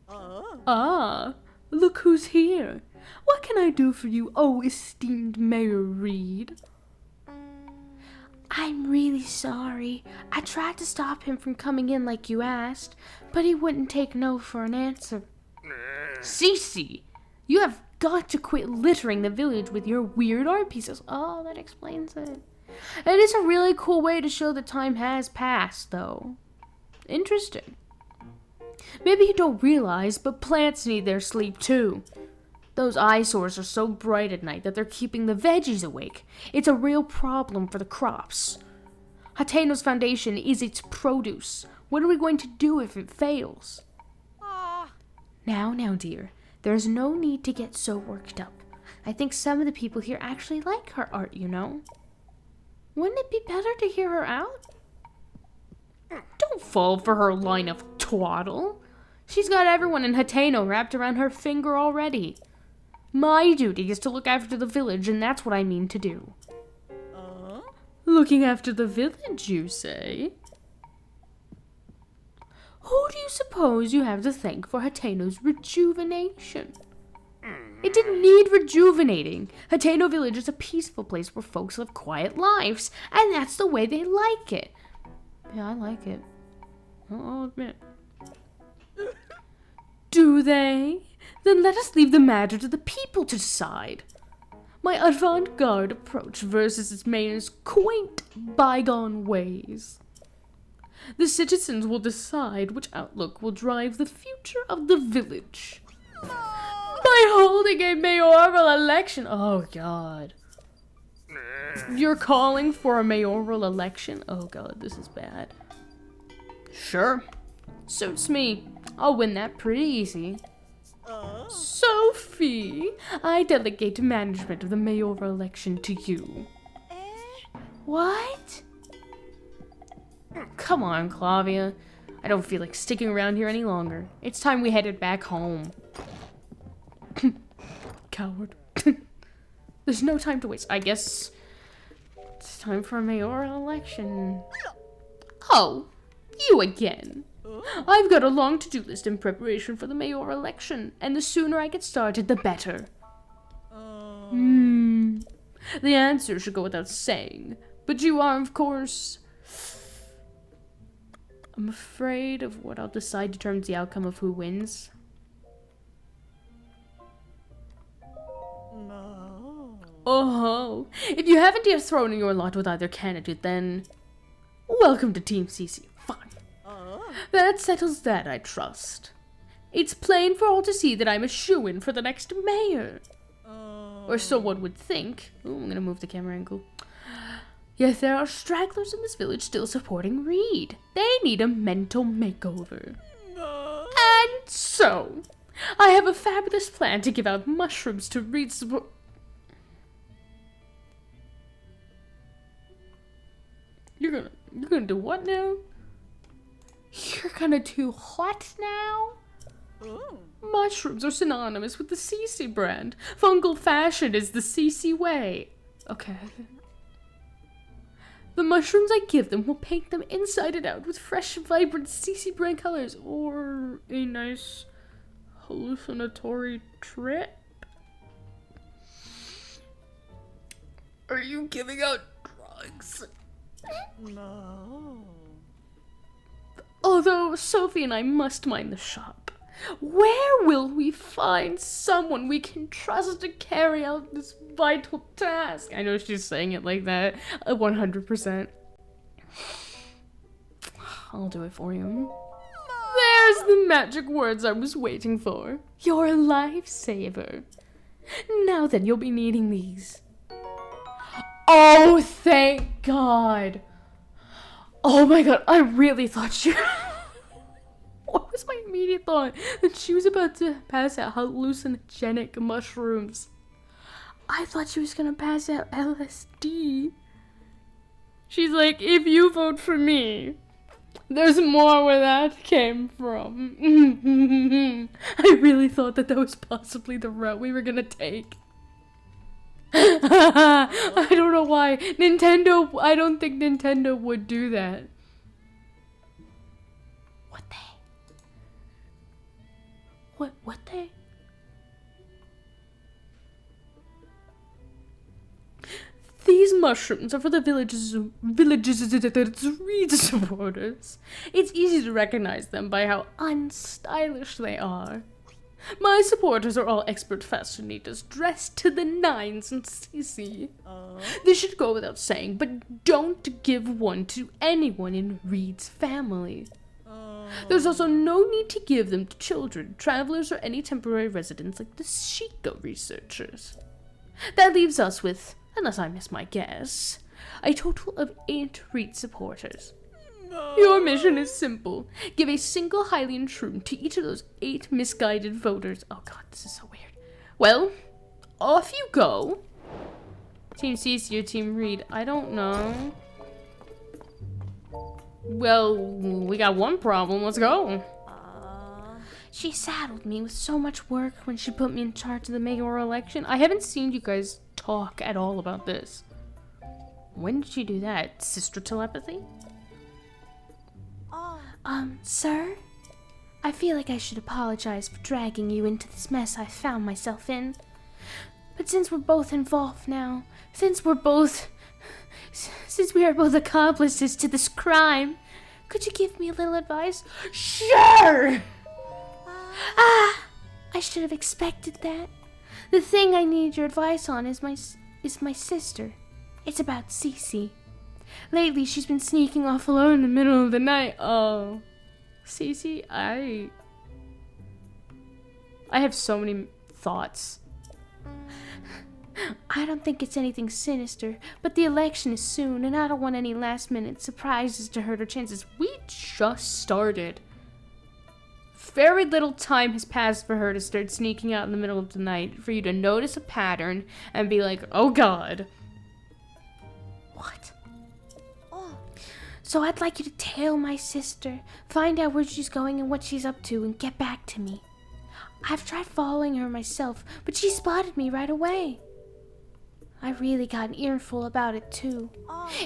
Ah, look who's here. What can I do for you, oh esteemed Mayor Reed? I'm really sorry. I tried to stop him from coming in like you asked, but he wouldn't take no for an answer. Cece, you have got to quit littering the village with your weird art pieces. Oh, that explains it. It is a really cool way to show that time has passed, though. Interesting. Maybe you don't realize, but plants need their sleep too. Those eyesores are so bright at night that they're keeping the veggies awake. It's a real problem for the crops. Hateno's foundation is its produce. What are we going to do if it fails? Now, dear, there's no need to get so worked up. I think some of the people here actually like her art, you know. Wouldn't it be better to hear her out? Don't fall for her line of twaddle. She's got everyone in Hateno wrapped around her finger already. My duty is to look after the village, and that's what I mean to do. Looking after the village, you say? Who do you suppose you have to thank for Hateno's rejuvenation? It didn't need rejuvenating. Hateno Village is a peaceful place where folks live quiet lives, and that's the way they like it. Yeah, I like it. I'll admit. Do they? Then let us leave the matter to the people to decide. My avant-garde approach versus its mayor's quaint, bygone ways. The citizens will decide which outlook will drive the future of the village. by holding a mayoral election. Oh, God. You're calling for a mayoral election? Oh, God, this is bad. Sure. Suits me. I'll win that pretty easy. Sophie, I delegate management of the mayoral election to you. What? Come on, Clavia. I don't feel like sticking around here any longer. It's time we headed back home. Coward. There's no time to waste. I guess it's time for a mayoral election. Oh, you again. I've got a long to-do list in preparation for the mayoral election, and the sooner I get started, the better. The answer should go without saying, but you are, of course... I'm afraid of what I'll decide determines the outcome of who wins. No. Oh, if you haven't yet thrown in your lot with either candidate, then welcome to Team CC. Fine. That settles that, I trust. It's plain for all to see that I'm a shoo-in for the next mayor. Or so one would think. Ooh, I'm gonna move the camera angle. Yet there are stragglers in this village still supporting Reed. They need a mental makeover. No. And so, I have a fabulous plan to give out mushrooms to Reed's support. You're gonna do what now? You're gonna do what now? Ooh. Mushrooms are synonymous with the CC brand. Fungal fashion is the CC way. Okay. The mushrooms I give them will paint them inside and out with fresh, vibrant CC brand colors, or a nice hallucinatory trip. Are you giving out drugs? No. Although Sophie and I must mind the shop, where will we find someone we can trust to carry out this vital task? I know she's saying it like that, 100%. I'll do it for you. There's the magic words I was waiting for. Your lifesaver. Now then, you'll be needing these. Oh, thank God. Oh my God, I really thought she... What was my immediate thought? That she was about to pass out hallucinogenic mushrooms. I thought she was gonna pass out LSD. She's like, if you vote for me, there's more where that came from. I really thought that was possibly the route we were gonna take. I don't know why. I don't think Nintendo would do that. What they? These mushrooms are for the village's Reed supporters. It's easy to recognize them by how unstylish they are. My supporters are all expert fashion eaters, dressed to the nines in CC. This should go without saying, but don't give one to anyone in Reed's family. There's also no need to give them to children, travelers, or any temporary residents like the Shiko researchers. That leaves us with, unless I miss my guess, a total of 8 Reed supporters. No. Your mission is simple. Give a single Hylian shroom to each of those 8 misguided voters. Oh God, this is so weird. Well, off you go. Team CC or Team Reed? I don't know. Well, we got one problem. Let's go. She saddled me with so much work when she put me in charge of the mayoral election. I haven't seen you guys talk at all about this. When did she do that? Sister telepathy? Sir? I feel like I should apologize for dragging you into this mess I found myself in. But since we're both involved now, since we are both accomplices to this crime, could you give me a little advice? Sure! I should have expected that. The thing I need your advice on is my sister. It's about Cece. Lately, she's been sneaking off alone in the middle of the night. Oh, Cece, I have so many thoughts. I don't think it's anything sinister, but the election is soon, and I don't want any last-minute surprises to hurt our chances. We just started. Very little time has passed for her to start sneaking out in the middle of the night, for you to notice a pattern and be like, oh god. What? So I'd like you to tail my sister, find out where she's going and what she's up to, and get back to me. I've tried following her myself, but she spotted me right away. I really got an earful about it, too.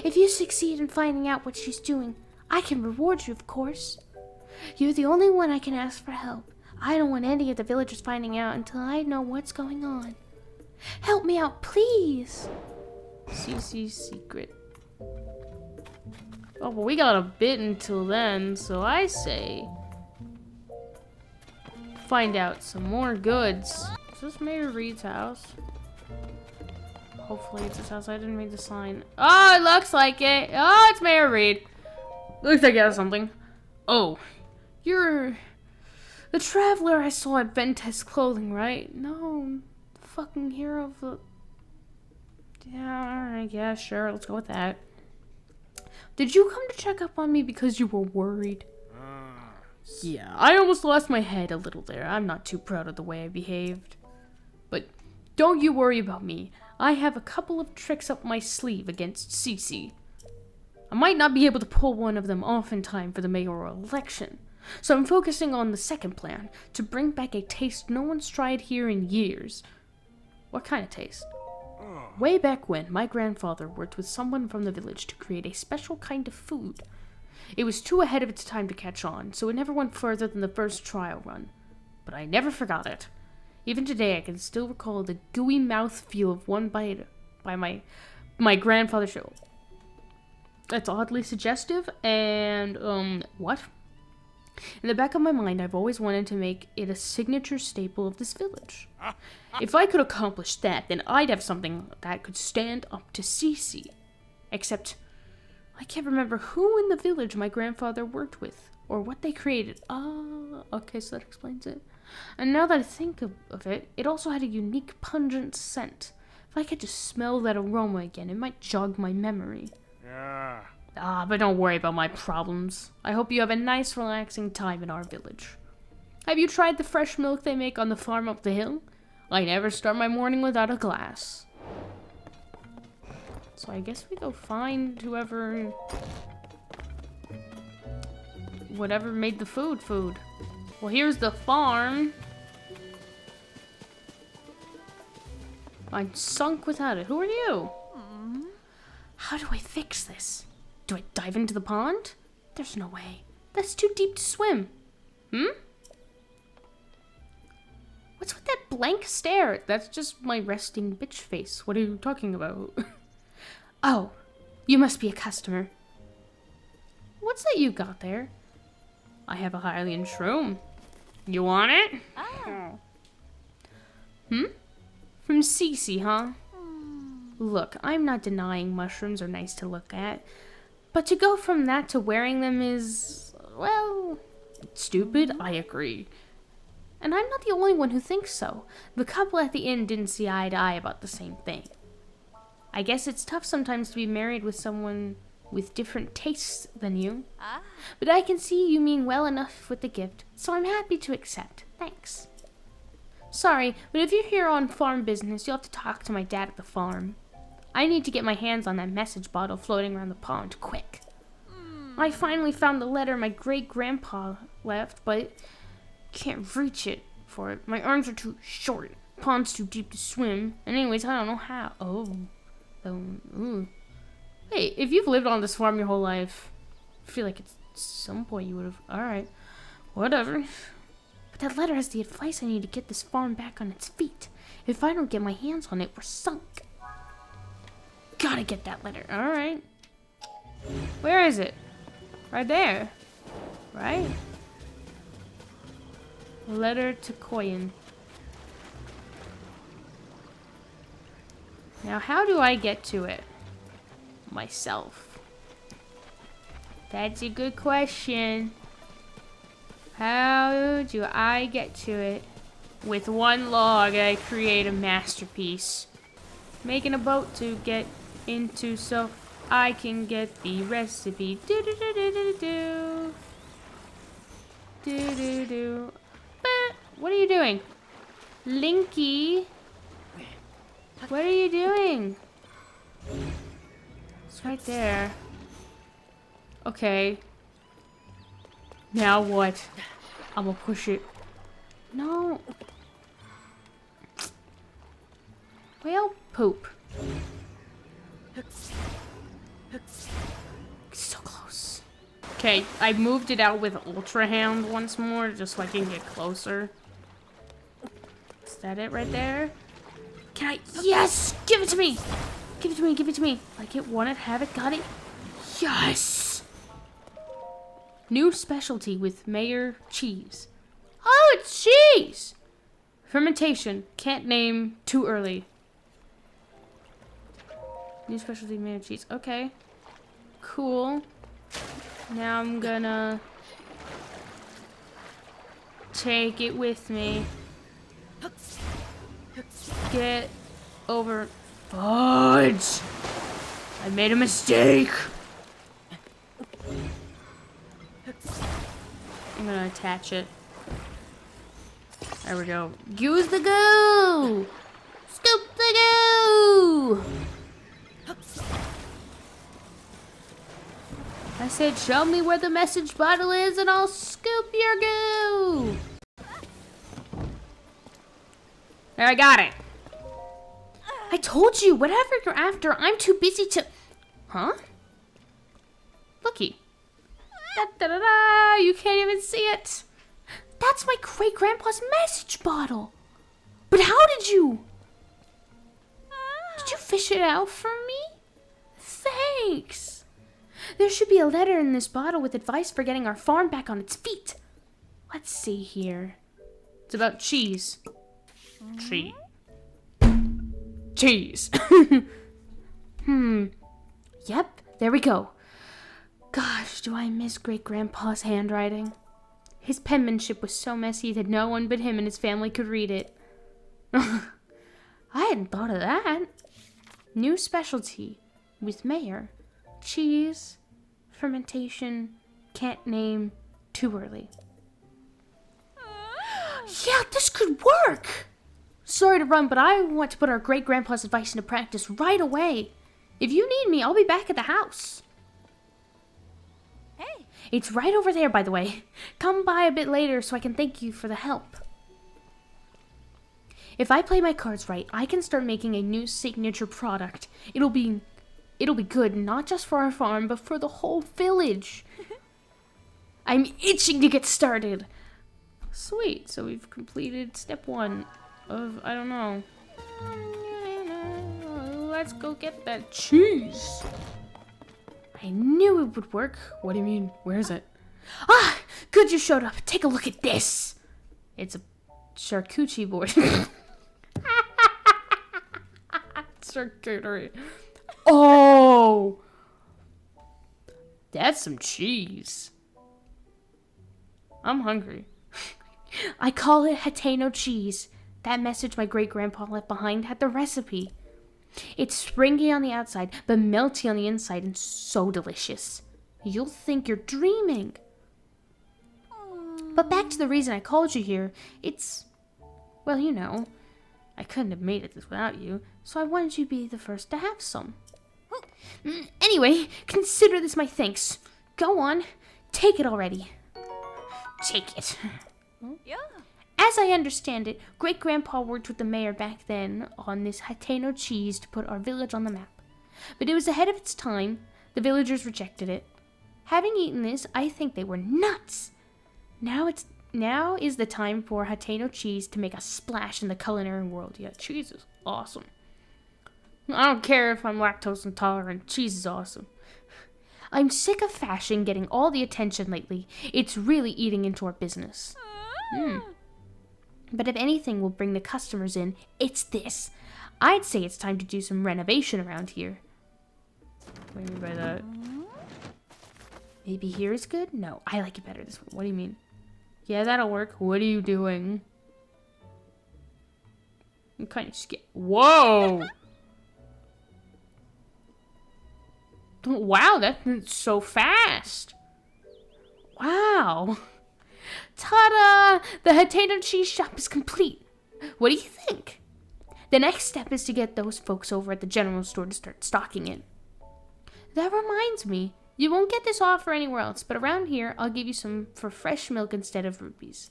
If you succeed in finding out what she's doing, I can reward you, of course. You're the only one I can ask for help. I don't want any of the villagers finding out until I know what's going on. Help me out, please. CC's secret. Oh, but we got a bit until then, so I say find out some more goods. Is this Mayor Reed's house? Hopefully it's his house. I didn't read the sign. Oh, it looks like it. Oh, it's Mayor Reed. Looks like he has something. Oh, you're the traveler I saw at Ventes Clothing, right? No, the fucking hero of the... Yeah, alright, yeah, sure, let's go with that. Did you come to check up on me because you were worried? Yeah, I almost lost my head a little there. I'm not too proud of the way I behaved. But don't you worry about me. I have a couple of tricks up my sleeve against Cece. I might not be able to pull one of them off in time for the mayoral election. So I'm focusing on the second plan, to bring back a taste no one's tried here in years. What kind of taste? Way back when, my grandfather worked with someone from the village to create a special kind of food. It was too ahead of its time to catch on, so it never went further than the first trial run. But I never forgot it. Even today, I can still recall the gooey mouthfeel of one bite by my grandfather's show. That's oddly suggestive, and, what? In the back of my mind, I've always wanted to make it a signature staple of this village. If I could accomplish that, then I'd have something that could stand up to Cece. Except, I can't remember who in the village my grandfather worked with, or what they created. Okay, so that explains it. And now that I think of it, it also had a unique pungent scent. If I could just smell that aroma again, it might jog my memory. Yeah. But don't worry about my problems. I hope you have a nice, relaxing time in our village. Have you tried the fresh milk they make on the farm up the hill? I never start my morning without a glass. So I guess we go find whatever made the food. Well, here's the farm. I'm sunk without it. Who are you? How do I fix this? Do I dive into the pond? There's no way. That's too deep to swim. What's with that blank stare? That's just my resting bitch face. What are you talking about? Oh, you must be a customer. What's that you got there? I have a Hylian shroom. You want it? From Cece, huh? Look, I'm not denying mushrooms are nice to look at, but to go from that to wearing them is, well, stupid, I agree. And I'm not the only one who thinks so. The couple at the inn didn't see eye to eye about the same thing. I guess it's tough sometimes to be married with someone with different tastes than you. But I can see you mean well enough with the gift, so I'm happy to accept. Thanks. Sorry, but if you're here on farm business, you'll have to talk to my dad at the farm. I need to get my hands on that message bottle floating around the pond, quick. I finally found the letter my great-grandpa left, but can't reach it for it. My arms are too short. Pond's too deep to swim. And anyways, I don't know how. Hey, if you've lived on this farm your whole life, I feel like at some point you would have... Alright, whatever. But that letter has the advice I need to get this farm back on its feet. If I don't get my hands on it, we're sunk. Gotta get that letter. Alright. Where is it? Right there. Right? Letter to Koyan. Now, how do I get to it? Myself. That's a good question. How do I get to it With one log, I create a masterpiece. Making a boat to get into so I can get the recipe. Do do do do do do. Do do do. What are you doing? Linky? What are you doing? It's right there. Okay. Now what? I'm gonna push it. No. Whale poop. So close. Okay, I moved it out with Ultra Hand once more, just so I can get closer. Is that it right there? Can I? Yes! Give it to me! Give it to me, give it to me. Like it, want it, have it, got it. Yes! New specialty with mayor cheese. Oh, it's cheese! Fermentation. Can't name too early. New specialty mayo cheese. Okay. Cool. Now I'm gonna take it with me. Get over. Fudge! I made a mistake. I'm gonna attach it. There we go. Use the goo! Scoop the goo! I said, show me where the message bottle is and I'll scoop your goo! There, I got it. I told you, whatever you're after, I'm too busy to... Huh? Looky. Da-da-da-da! You can't even see it. That's my great-grandpa's message bottle. But how did you... Did you fish it out for me? Thanks. There should be a letter in this bottle with advice for getting our farm back on its feet. Let's see here. It's about cheese. Cheese. Cheese. Yep, there we go. Gosh, do I miss great-grandpa's handwriting. His penmanship was so messy that no one but him and his family could read it. I hadn't thought of that. New specialty with mayor, cheese, fermentation, can't name too early. Yeah, this could work! Sorry to run, but I want to put our great-grandpa's advice into practice right away. If you need me, I'll be back at the house. Hey. It's right over there, by the way. Come by a bit later so I can thank you for the help. If I play my cards right, I can start making a new signature product. It'll be good, not just for our farm, but for the whole village. I'm itching to get started. Sweet, so we've completed step 1 of, I don't know. Let's go get that cheese. I knew it would work. What do you mean? Where is it? Ah, good you showed up. Take a look at this. It's a charcuterie board. Charcuterie. Oh, that's some cheese. I'm hungry. I call it Hateno cheese. That message my great-grandpa left behind had the recipe. It's springy on the outside, but melty on the inside and so delicious. You'll think you're dreaming. But back to the reason I called you here. It's, well, you know, I couldn't have made it this without you, so I wanted you to be the first to have some. Anyway, consider this my thanks. Go on, take it already. Take it. Yeah. As I understand it, Great-Grandpa worked with the mayor back then on this Hateno cheese to put our village on the map. But it was ahead of its time. The villagers rejected it. Having eaten this, I think they were nuts. Now is the time for Hateno cheese to make a splash in the culinary world. Yeah, cheese is awesome. I don't care if I'm lactose intolerant. Cheese is awesome. I'm sick of fashion getting all the attention lately. It's really eating into our business. But if anything will bring the customers in, it's this. I'd say it's time to do some renovation around here. What do you mean by that? Maybe here is good? No, I like it better this way. What do you mean? Yeah, that'll work. What are you doing? I'm kind of scared. Whoa! Wow, that's so fast. Wow. Ta-da! The Hateno cheese shop is complete. What do you think? The next step is to get those folks over at the general store to start stocking it. That reminds me, you won't get this offer anywhere else, but around here, I'll give you some for fresh milk instead of rupees.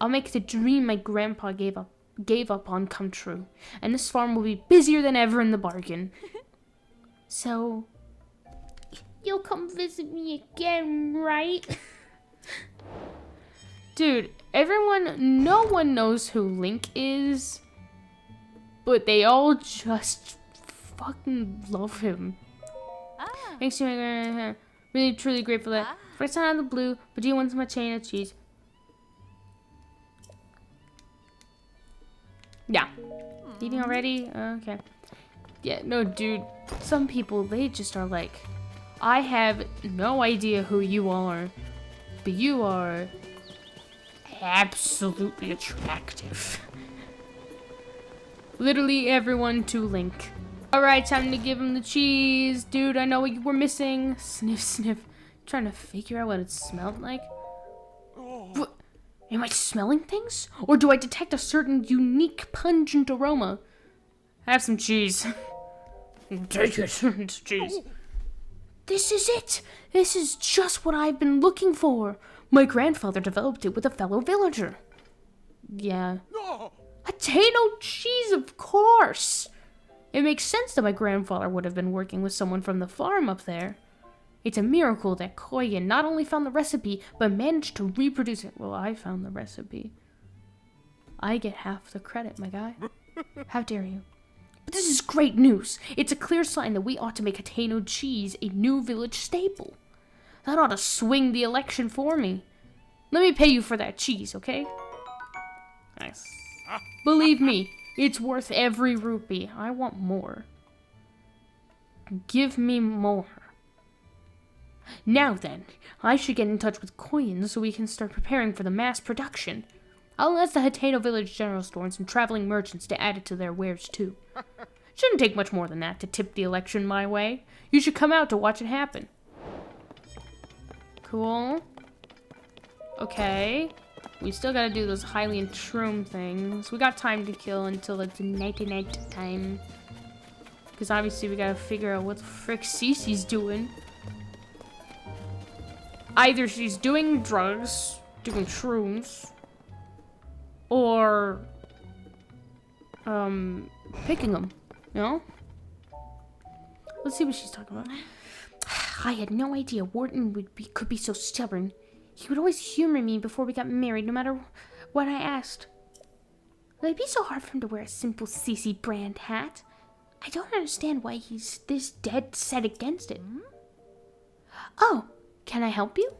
I'll make the dream my grandpa gave up on come true, and this farm will be busier than ever in the bargain. So, you'll come visit me again, right? Dude, no one knows who Link is, but they all just fucking love him. Thanks to my really truly grateful that first time out of the blue, but do you want some Hateno cheese? Yeah. Eating already? Okay. Yeah, no, dude. Some people, they just are like, I have no idea who you are, but you are absolutely attractive. Literally everyone to Link. Alright, time to give him the cheese. Dude, I know what you were missing. Sniff, sniff. Trying to figure out what it smelled like. What? Am I smelling things? Or do I detect a certain unique pungent aroma? Have some cheese. Take it. It's cheese. This is it. This is just what I've been looking for. My grandfather developed it with a fellow villager. Yeah. Hateno cheese, of course. It makes sense that my grandfather would have been working with someone from the farm up there. It's a miracle that Koya not only found the recipe, but managed to reproduce it. Well, I found the recipe. I get half the credit, my guy. How dare you? But this is great news. It's a clear sign that we ought to make Hateno cheese a new village staple. That ought to swing the election for me. Let me pay you for that cheese, okay? Nice. Believe me, it's worth every rupee. I want more. Give me more. Now then, I should get in touch with Koyan so we can start preparing for the mass production. I'll ask the Hateno Village general store and some traveling merchants to add it to their wares too. Shouldn't take much more than that to tip the election my way. You should come out to watch it happen. Cool. Okay. We still gotta do those Hylian Shroom things. We got time to kill until it's night time. Because obviously we gotta figure out what the frick Cece's doing. Either she's doing drugs, doing shrooms, or picking them, you know? Let's see what she's talking about. I had no idea Wharton could be so stubborn. He would always humor me before we got married, no matter what I asked. Would it be so hard for him to wear a simple Cece brand hat? I don't understand why he's this dead set against it. Oh, can I help you?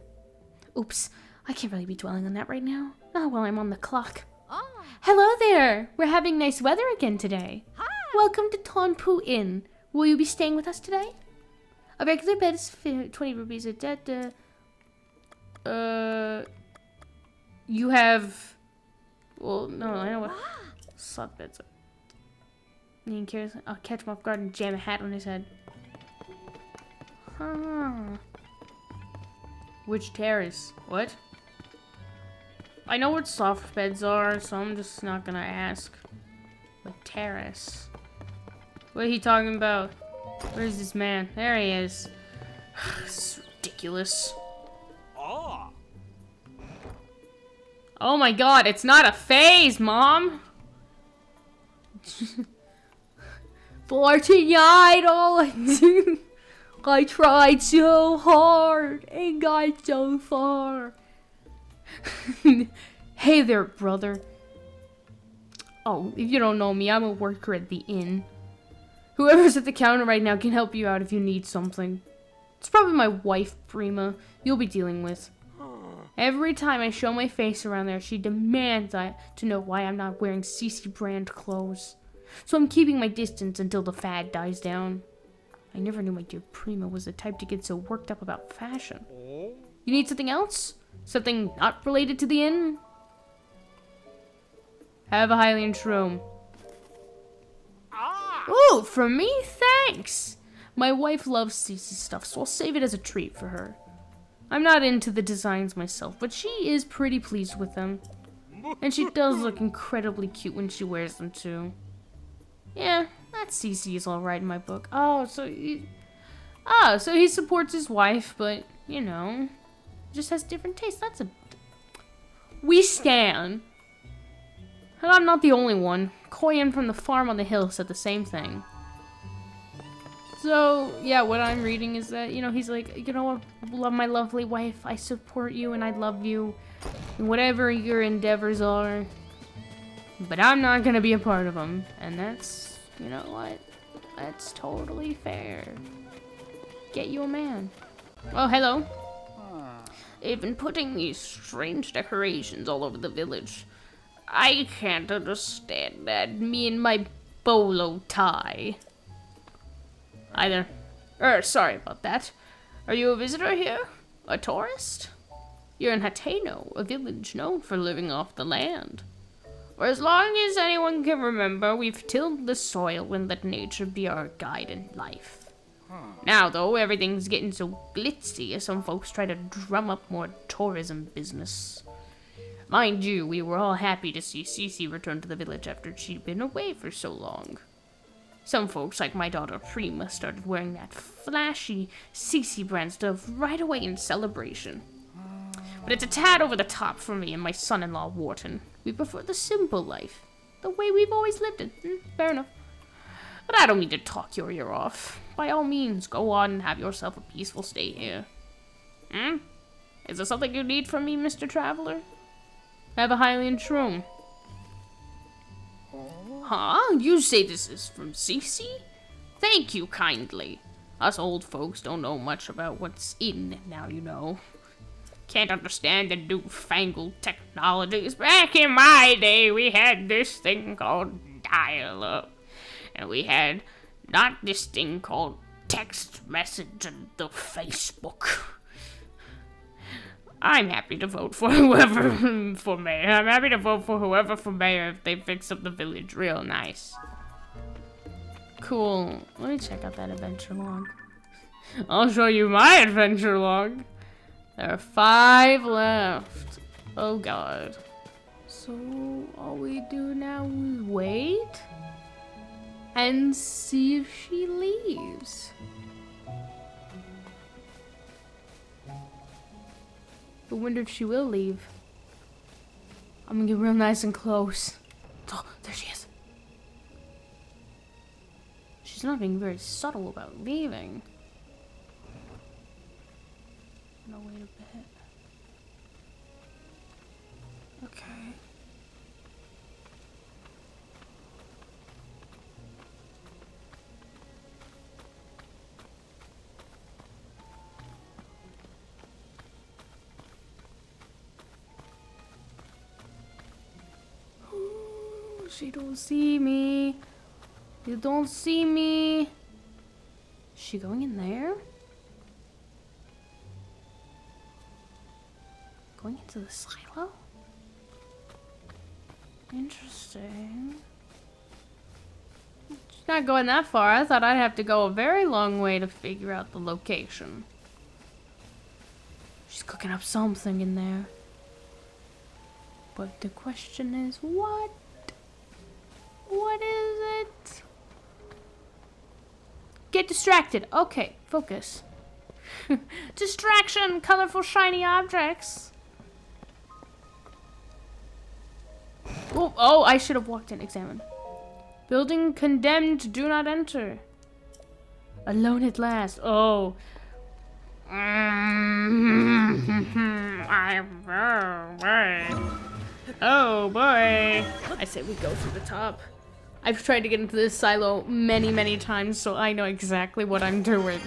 Oops, I can't really be dwelling on that right now. Not while I'm on the clock. Oh. Hello there! We're having nice weather again today. Hi. Welcome to Tonpu Inn. Will you be staying with us today? A regular bed is 20 rupees a day. You have... Well, no, I know what... Slot beds are. You can I'll catch him off guard and jam a hat on his head. Huh. Which terrace? What? I know what soft beds are, so I'm just not gonna ask. But terrace. What are he talking about? Where's this man? There he is. This is ridiculous. Oh my god, it's not a phase, Mom! 14 Idol! I tried so hard and got so far. Hey there, brother. Oh, if you don't know me, I'm a worker at the inn. Whoever's at the counter right now can help you out if you need something. It's probably my wife, Prima, you'll be dealing with. Every time I show my face around there, she demands to know why I'm not wearing Cece brand clothes. So I'm keeping my distance until the fad dies down. I never knew my dear Prima was the type to get so worked up about fashion. You need something else? Something not related to the inn? Have a Hylian Shroom. Oh, from me? Thanks! My wife loves Cece stuff, so I'll save it as a treat for her. I'm not into the designs myself, but she is pretty pleased with them. And she does look incredibly cute when she wears them too. Yeah, that Cece is alright in my book. So he supports his wife, but, you know, just has different tastes. We stan. And I'm not the only one. Koyan from the farm on the hill said the same thing. So, yeah, what I'm reading is that, you know, he's like, you know, I love my lovely wife. I support you and I love you. And whatever your endeavors are. But I'm not gonna be a part of them. And that's, you know what? That's totally fair. Get you a man. Oh, hello. They've been putting these strange decorations all over the village. I can't understand that. Me and my bolo tie. Hi there. Sorry about that. Are you a visitor here? A tourist? You're in Hateno, a village known for living off the land. For as long as anyone can remember, we've tilled the soil and let nature be our guide in life. Now, though, everything's getting so glitzy as some folks try to drum up more tourism business. Mind you, we were all happy to see Cece return to the village after she'd been away for so long. Some folks, like my daughter Prima, started wearing that flashy Cece brand stuff right away in celebration. But it's a tad over the top for me and my son-in-law Wharton. We prefer the simple life, the way we've always lived it. Fair enough. But I don't mean to talk your ear off. By all means, go on and have yourself a peaceful stay here. Is there something you need from me, Mr. Traveler? I have a Hylian shroom. Huh? You say this is from Cece? Thank you kindly. Us old folks don't know much about what's in now, you know. Can't understand the newfangled technologies. Back in my day, we had this thing called dial-up. And we had not this thing called text message and the Facebook. I'm happy to vote for whoever for mayor. I'm happy to vote for whoever for mayor if they fix up the village real nice. Cool. Let me check out that adventure log. I'll show you my adventure log. There are 5 left. Oh god. So all we do now is wait and see if she leaves. I wonder if she will leave. I'm gonna get real nice and close. Oh, there she is. She's not being very subtle about leaving. No, wait a bit. Okay. She don't see me. You don't see me. Is she going in there? Going into the silo? Interesting. She's not going that far. I thought I'd have to go a very long way to figure out the location. She's cooking up something in there. But the question is, what? What is it? Get distracted. Okay, focus. Distraction, colorful shiny objects. Oh, I should have walked in. Examine. Building condemned, do not enter. Alone at last. Oh. Oh boy. I say we go through the top. I've tried to get into this silo many, many times, so I know exactly what I'm doing.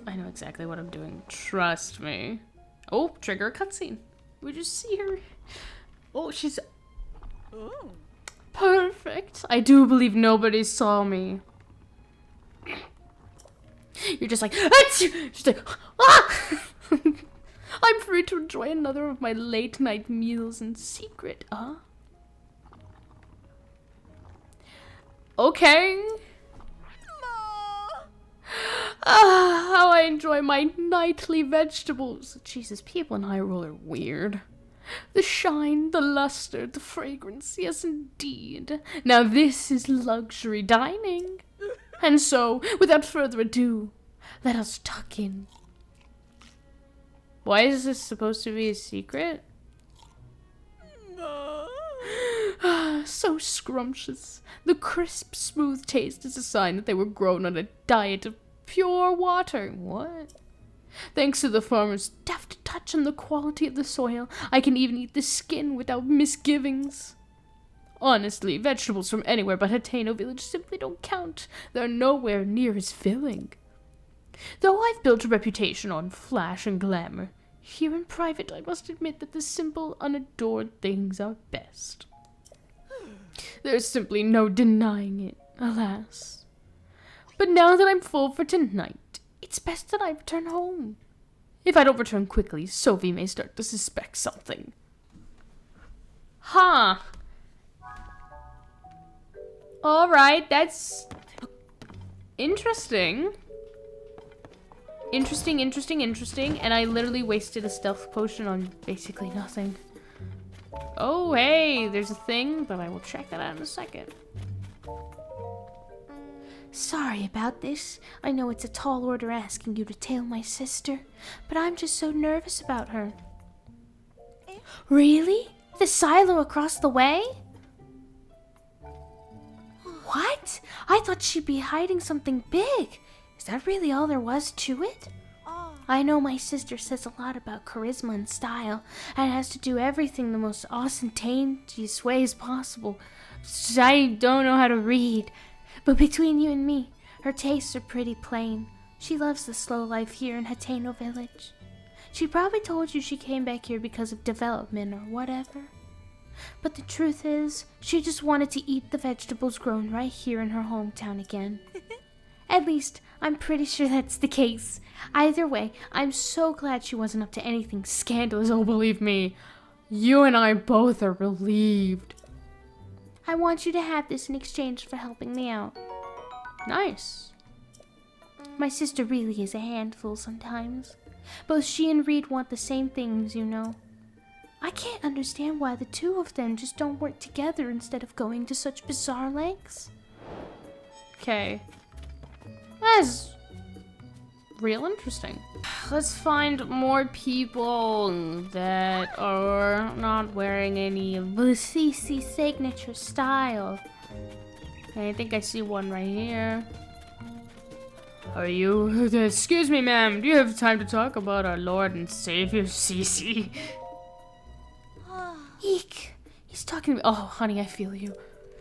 I know exactly what I'm doing. Trust me. Oh, trigger a cutscene. We just see her. Oh, she's... Ooh. Perfect. I do believe nobody saw me. You're just like... She's like... Ah! I'm free to enjoy another of my late-night meals in secret. Okay. Ah, how I enjoy my nightly vegetables. Jesus, people in Hyrule are weird. The shine, the luster, the fragrance, yes indeed. Now this is luxury dining. And so, without further ado, let us tuck in. Why is this supposed to be a secret? So scrumptious. The crisp, smooth taste is a sign that they were grown on a diet of pure water. What? Thanks to the farmer's deft touch on the quality of the soil, I can even eat the skin without misgivings. Honestly, vegetables from anywhere but Hateno Village simply don't count. They're nowhere near as filling. Though I've built a reputation on flash and glamour, here in private I must admit that the simple, unadored things are best. There's simply no denying it, alas. But now that I'm full for tonight, it's best that I return home. If I don't return quickly, Sophie may start to suspect something. Huh. Alright, that's interesting. Interesting. And I literally wasted a stealth potion on basically nothing. Oh, hey, there's a thing, but I will check that out in a second. Sorry about this. I know it's a tall order asking you to tail my sister, but I'm just so nervous about her. Really? The silo across the way? What? I thought she'd be hiding something big. Is that really all there was to it? I know my sister says a lot about charisma and style, and has to do everything the most ostentatious ways possible. I don't know how to read. But between you and me, her tastes are pretty plain. She loves the slow life here in Hateno Village. She probably told you she came back here because of development or whatever. But the truth is, she just wanted to eat the vegetables grown right here in her hometown again. At least, I'm pretty sure that's the case. Either way, I'm so glad she wasn't up to anything scandalous. Oh, believe me, you and I both are relieved. I want you to have this in exchange for helping me out. Nice. My sister really is a handful sometimes. Both she and Reed want the same things, you know. I can't understand why the two of them just don't work together instead of going to such bizarre lengths. Okay. That's real interesting. Let's find more people that are not wearing any of the CC signature style. I think I see one right here. Are you... Excuse me, ma'am. Do you have time to talk about our Lord and Savior, CC? Eek. He's talking to me. Oh, honey, I feel you.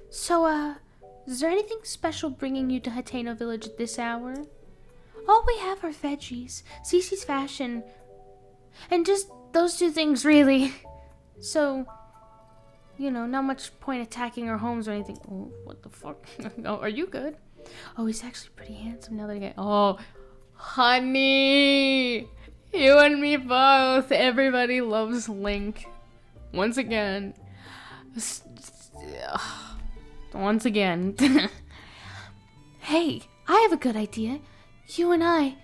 So, is there anything special bringing you to Hateno Village at this hour? All we have are veggies, Cece's fashion, and just those two things, really. So, you know, not much point attacking our homes or anything. Oh, what the fuck? Oh, are you good? Oh, he's actually pretty handsome now that I get... Oh, honey! You and me both. Everybody loves Link. Once again. Once again. Hey, I have a good idea. You and I,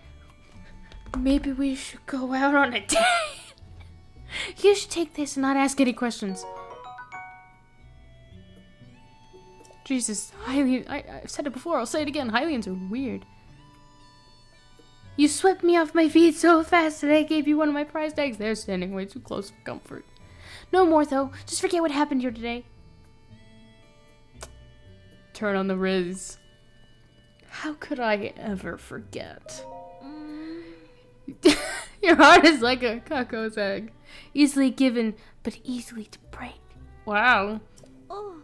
maybe we should go out on a date. You should take this and not ask any questions. Jesus, Hylian, I've said it before, I'll say it again. Hylians are weird. You swept me off my feet so fast that I gave you one of my prized eggs. They're standing way too close for comfort. No more, though. Just forget what happened here today. Turn on the Riz. How could I ever forget? Your heart is like a cuckoo's egg. Easily given, but easily to break. Wow. Oh.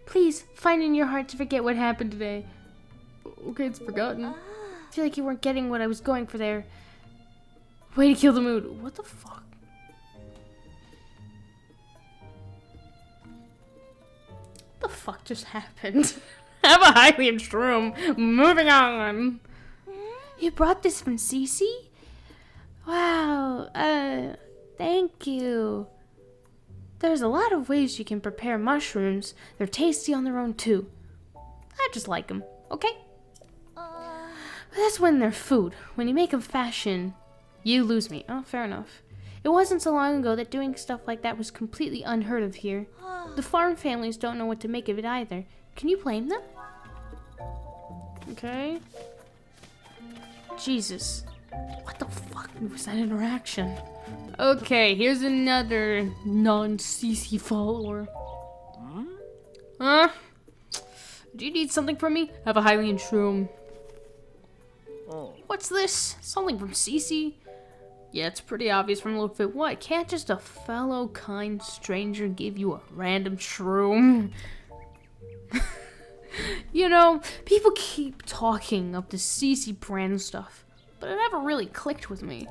Please, find in your heart to forget what happened today. Okay, it's forgotten. I feel like you weren't getting what I was going for there. Way to kill the mood. What the fuck? What the fuck just happened? Have a Hylian shroom. Moving on. You brought this from Cece? Wow. Thank you. There's a lot of ways you can prepare mushrooms. They're tasty on their own too. I just like them, okay? That's when they're food. When you make them fashion, you lose me. Oh, fair enough. It wasn't so long ago that doing stuff like that was completely unheard of here. The farm families don't know what to make of it either. Can you blame them? Okay. Jesus. What the fuck was that interaction? Okay, here's another non-CC follower. Huh? Do you need something from me? Have a Hylian shroom. What's this? Something from Cece? Yeah, it's pretty obvious from the look of it. What? Can't just a fellow kind stranger give you a random shroom? You know, people keep talking up the CC brand stuff, but it never really clicked with me.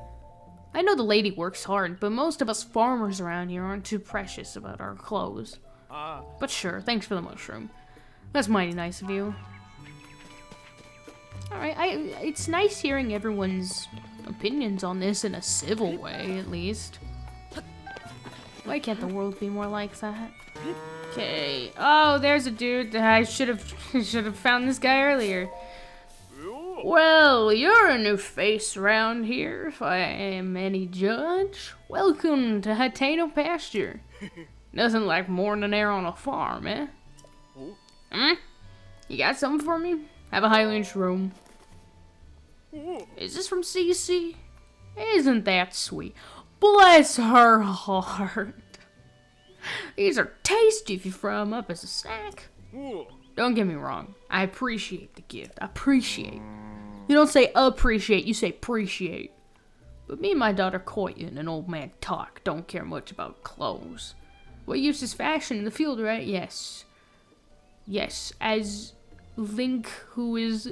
I know the lady works hard, but most of us farmers around here aren't too precious about our clothes. But sure, thanks for the mushroom. That's mighty nice of you. Alright, it's nice hearing everyone's opinions on this in a civil way, at least. Why can't the world be more like that? Okay. Oh, there's a dude that I should have found this guy earlier. Well, you're a new face around here, if I am any judge. Welcome to Hateno pasture. Nothing like morning air on a farm, eh? You got something for me? Have a Hylian shroom. Is this from CC? Isn't that sweet? Bless her heart. These are tasty if you fry them up as a snack. Don't get me wrong. I appreciate the gift. Appreciate. You don't say appreciate, you say appreciate. But me and my daughter Koya and an old man talk don't care much about clothes. What use is fashion in the field, right? Yes. Yes, as Link, who used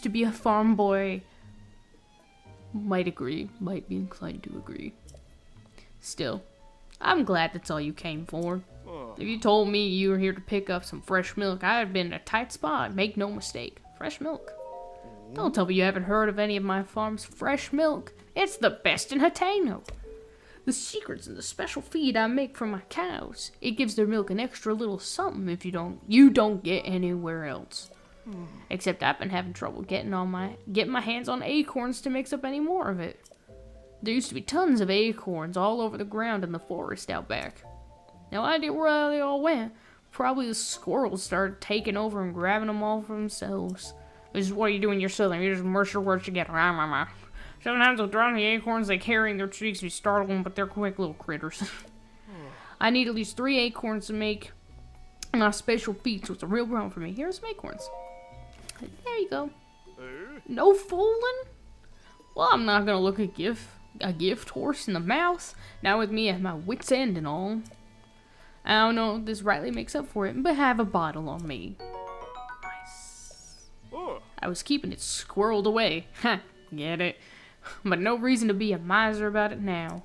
to be a farm boy, might be inclined to agree. Still, I'm glad that's all you came for. If you told me you were here to pick up some fresh milk, I'd have been in a tight spot, make no mistake. Fresh milk. Don't tell me you haven't heard of any of my farm's fresh milk. It's the best in Hateno. The secret's in the special feed I make for my cows. It gives their milk an extra little something if you don't get anywhere else. Except I've been having trouble getting my hands on acorns to mix up any more of it. There used to be tons of acorns all over the ground in the forest out back. No idea where they all went. Probably the squirrels started taking over and grabbing them all for themselves. This is what you do when you're southern. You just merge your words together. Sometimes they'll drop the acorns they carry in their cheeks. You startle them, but they're quick little critters. I need at least 3 acorns to make my special feed, so it's a real problem for me. Here's some acorns. There you go. No fooling? Well, I'm not gonna look a gift horse in the mouth. Now with me at my wit's end and all. I don't know if this rightly makes up for it, but have a bottle on me. Nice. I was keeping it squirreled away. Ha, get it? But no reason to be a miser about it now.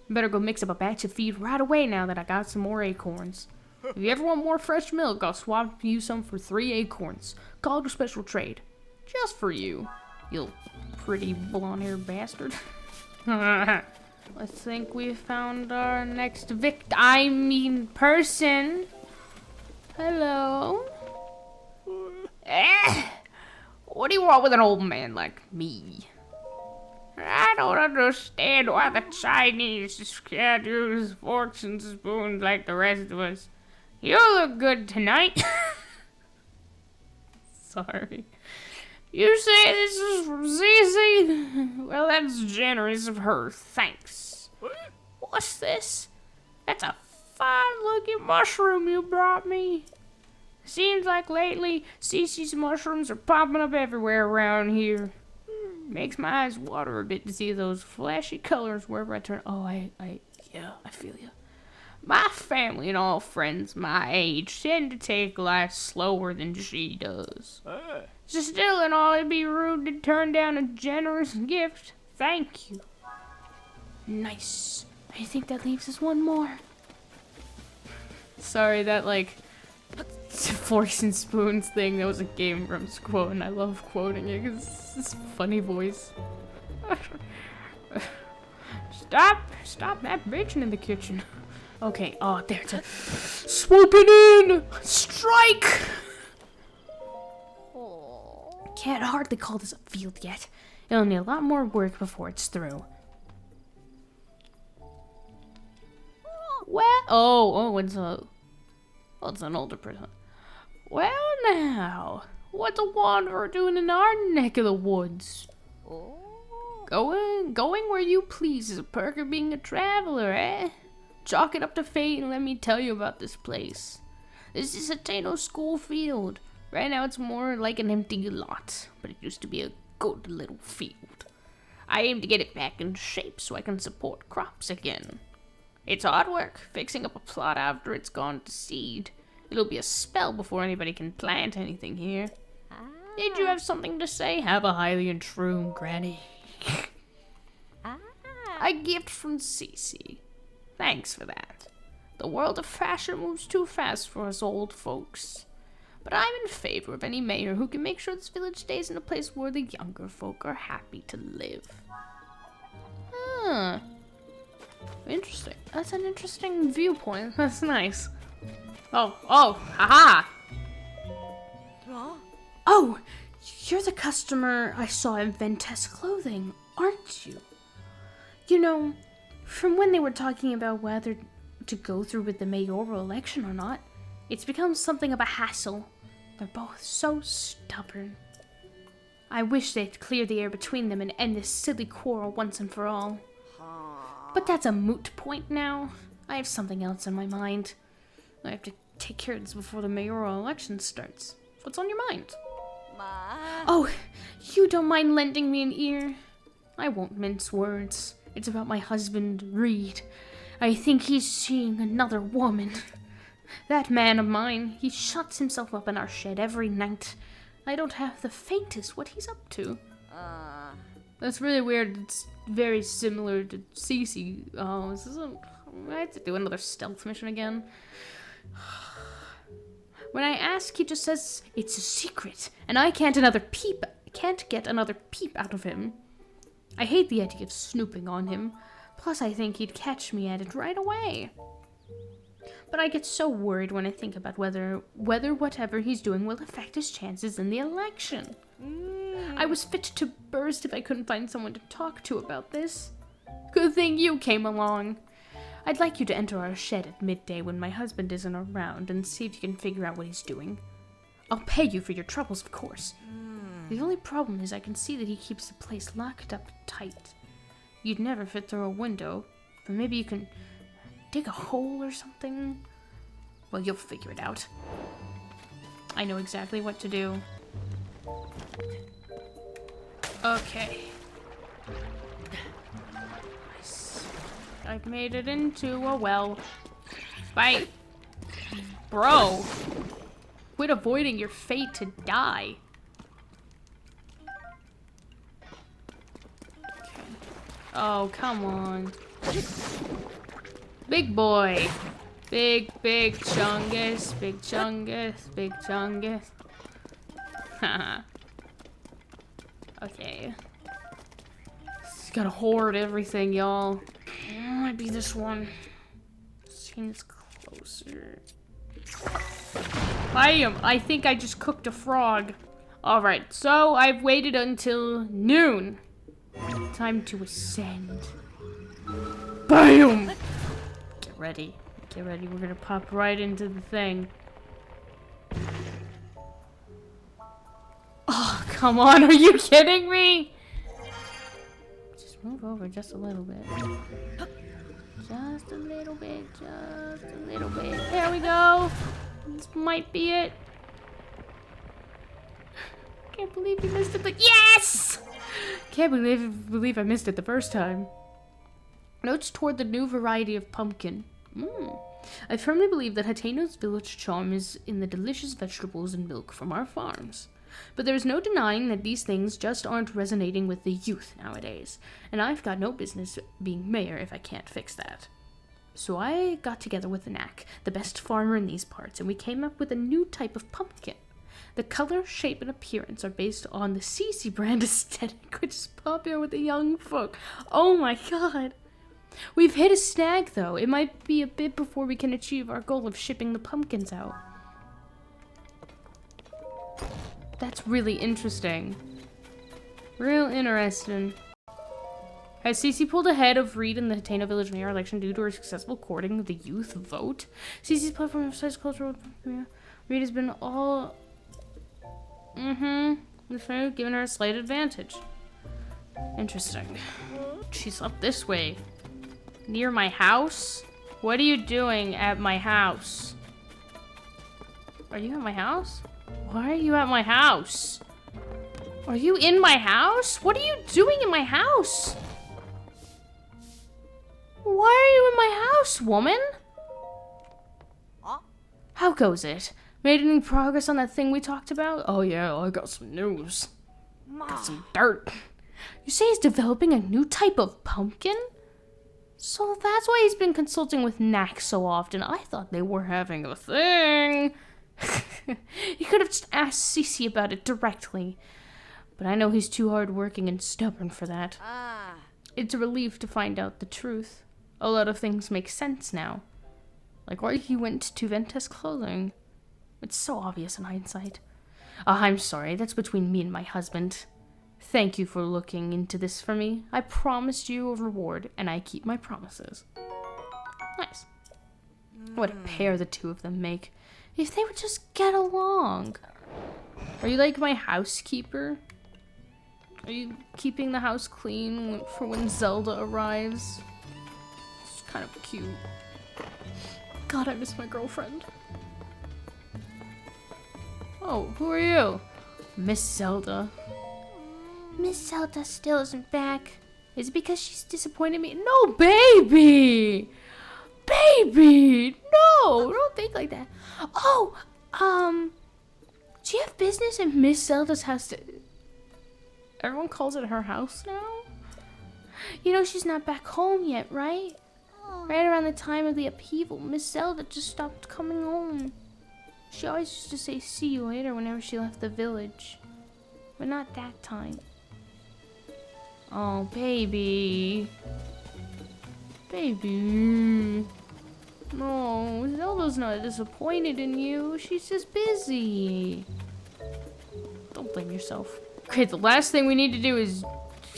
Better go mix up a batch of feed right away now that I got some more acorns. If you ever want more fresh milk, I'll swap you some for 3 acorns. Call it a special trade. Just for you, you pretty blonde-haired bastard. I think we found our next person. Hello? What do you want with an old man like me? I don't understand why the Chinese can't use forks and spoons like the rest of us. You look good tonight. Sorry. You say this is from Zizi? Well, that's generous of her. Thanks. What's this? That's a fine-looking mushroom you brought me. Seems like lately, Cece's mushrooms are popping up everywhere around here. Makes my eyes water a bit to see those flashy colors wherever I turn. Oh, yeah, I feel you. My family and all friends my age tend to take life slower than she does. So still and all, it'd be rude to turn down a generous gift. Thank you. Nice. I think that leaves us one more. Sorry, that, forks and spoons thing, that was a Game Grumps quote, and I love quoting it because it's a funny voice. Stop that bitching in the kitchen. Okay, oh, there's a swooping in! Strike! can't hardly call this a field yet. It'll need a lot more work before it's through. Well, it's an older person. Well now, what's a wanderer doing in our neck of the woods? Going where you please is a perk of being a traveler, eh? Chalk it up to fate and let me tell you about this place. This is Hateno School Field. Right now it's more like an empty lot, but it used to be a good little field. I aim to get it back in shape so I can support crops again. It's hard work, fixing up a plot after it's gone to seed. It'll be a spell before anybody can plant anything here. Did you have something to say? Have a Hylian shroom, Granny. A gift from Cece. Thanks for that. The world of fashion moves too fast for us old folks. But I'm in favor of any mayor who can make sure this village stays in a place where the younger folk are happy to live. Huh. Interesting. That's an interesting viewpoint. That's nice. Haha! Oh, you're the customer I saw in Ventess Clothing, aren't you? You know, from when they were talking about whether to go through with the mayoral election or not, it's become something of a hassle. They're both so stubborn. I wish they'd clear the air between them and end this silly quarrel once and for all. But that's a moot point now. I have something else in my mind. I have to take care of this before the mayoral election starts. What's on your mind? Oh, you don't mind lending me an ear? I won't mince words. It's about my husband, Reed. I think he's seeing another woman. That man of mine, he shuts himself up in our shed every night. I don't have the faintest what he's up to. That's really weird. It's very similar to Cece. Oh, this isn't... I have to do another stealth mission again. When I ask, he just says it's a secret, and I can't get another peep out of him. I hate the idea of snooping on him. Plus, I think he'd catch me at it right away. But I get so worried when I think about whether whatever he's doing will affect his chances in the election. I was fit to burst if I couldn't find someone to talk to about this. Good thing you came along. I'd like you to enter our shed at midday when my husband isn't around and see if you can figure out what he's doing. I'll pay you for your troubles, of course. The only problem is I can see that he keeps the place locked up tight. You'd never fit through a window, but maybe you can dig a hole or something? Well, you'll figure it out. I know exactly what to do. Okay. Nice. I've made it into a well. Bye. Bro. Quit avoiding your fate to die. Okay. Oh, come on. Big boy. Big chungus. Big chungus. Big chungus. Haha. Okay. Just gotta hoard everything, y'all. Might be this one. Seems closer. Bam! I think I just cooked a frog. Alright, so I've waited until noon. Time to ascend. Bam! Get ready. Get ready. We're gonna pop right into the thing. Oh, come on. Are you kidding me? Just move over just a little bit. Just a little bit. Just a little bit. There we go. This might be it. Can't believe you missed it. But yes! Can't believe I missed it the first time. Notes toward the new variety of pumpkin. I firmly believe that Hateno's Village charm is in the delicious vegetables and milk from our farms. But there's no denying that these things just aren't resonating with the youth nowadays, and I've got no business being mayor if I can't fix that. So I got together with the Knack, the best farmer in these parts, and we came up with a new type of pumpkin. The color, shape, and appearance are based on the Cece brand aesthetic, which is popular with the young folk. Oh my god! We've hit a snag, though. It might be a bit before we can achieve our goal of shipping the pumpkins out. That's really interesting. Real interesting. Has Cece pulled ahead of Reed in the Hateno Village mayor election due to her successful courting of the youth vote? Cece's platform emphasizes cultural... Reed has been all... giving her a slight advantage. Interesting. She's up this way. Near my house? What are you doing at my house? Are you at my house? Why are you at my house? Are you in my house? What are you doing in my house? Why are you in my house, woman? How goes it? Made any progress on that thing we talked about? Oh yeah, I got some news. Got some dirt. You say he's developing a new type of pumpkin? So that's why he's been consulting with Knack so often. I thought they were having a thing. He could have just asked Cece about it directly. But I know he's too hardworking and stubborn for that. It's a relief to find out the truth. A lot of things make sense now. Like why he went to Ventus clothing. It's so obvious in hindsight. I'm sorry, that's between me and my husband. Thank you for looking into this for me. I promised you a reward, and I keep my promises. Nice. What a pair the two of them make. If they would just get along. Are you like my housekeeper? Are you keeping the house clean for when Zelda arrives? It's kind of cute. God, I miss my girlfriend. Oh, who are you? Miss Zelda. Miss Zelda still isn't back. Is it because she's disappointed me? No, baby! Baby! No! Don't think like that. Oh, do you have business in Miss Zelda's house? Everyone calls it her house now? You know she's not back home yet, right? Right around the time of the upheaval, Miss Zelda just stopped coming home. She always used to say, see you later whenever she left the village. But not that time. Oh, baby. Baby. No, Zelda's not disappointed in you. She's just busy. Don't blame yourself. Okay, the last thing we need to do is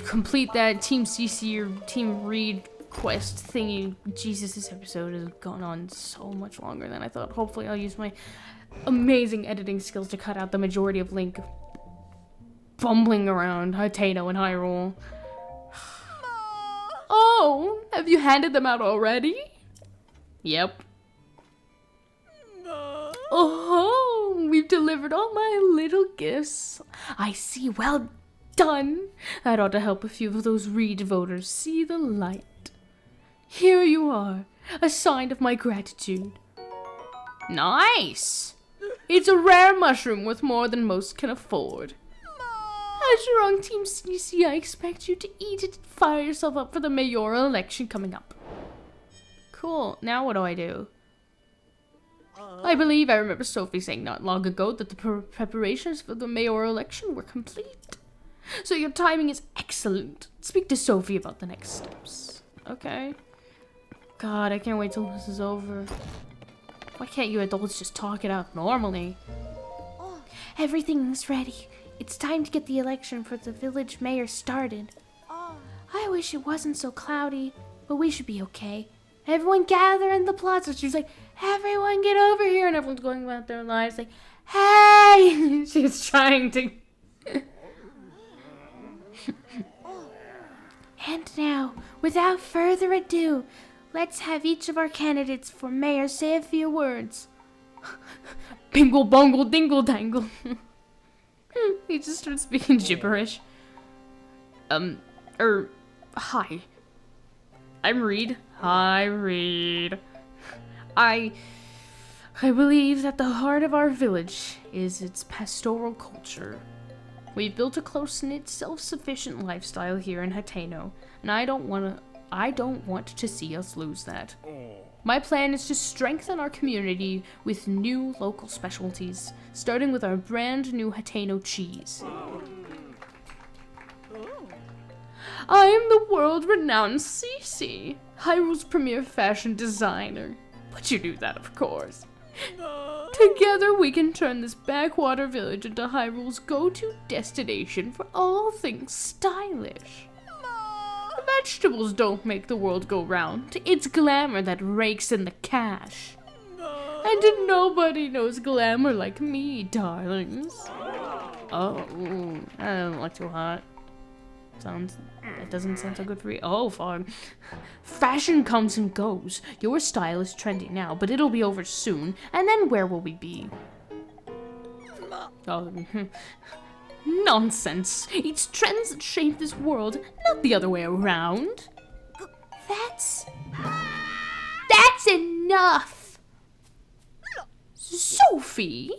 complete that Team CC or Team Reed quest thingy. Jesus, this episode has gone on so much longer than I thought. Hopefully I'll use my amazing editing skills to cut out the majority of Link fumbling around Hateno and Hyrule. Oh, have you handed them out already? Yep. Oh, we've delivered all my little gifts. I see, well done. That ought to help a few of those Reed voters see the light. Here you are, a sign of my gratitude. Nice! It's a rare mushroom with more than most can afford. As you're on Team CC, I expect you to eat it and fire yourself up for the mayoral election coming up. Cool, now what do I do? I believe I remember Sophie saying not long ago that the preparations for the mayoral election were complete. So your timing is excellent. Speak to Sophie about the next steps. Okay. God, I can't wait till this is over. Why can't you adults just talk it out normally? Everything's ready. It's time to get the election for the village mayor started. I wish it wasn't so cloudy, but we should be okay. Everyone gather in the plaza. She's like, everyone get over here. And everyone's going about their lives like, hey! She's trying to... And now, without further ado, let's have each of our candidates for mayor say a few words. Bingle bungle dingle dangle. He just started speaking gibberish. Hi. I'm Reed. Hi, Reed. I believe that the heart of our village is its pastoral culture. We've built a close-knit, self-sufficient lifestyle here in Hateno, and I don't want to see us lose that. My plan is to strengthen our community with new local specialties, starting with our brand new Hateno cheese. I am the world-renowned Cece, Hyrule's premier fashion designer. But you knew that, of course. Together we can turn this backwater village into Hyrule's go-to destination for all things stylish. Vegetables don't make the world go round. It's glamour that rakes in the cash. And nobody knows glamour like me, darlings. Oh, I don't look too hot. That doesn't sound so good for you. Oh, fuck. Fashion comes and goes. Your style is trendy now, but it'll be over soon. And then where will we be? Oh, nonsense. It's trends that shape this world, not the other way around. That's enough. Sophie!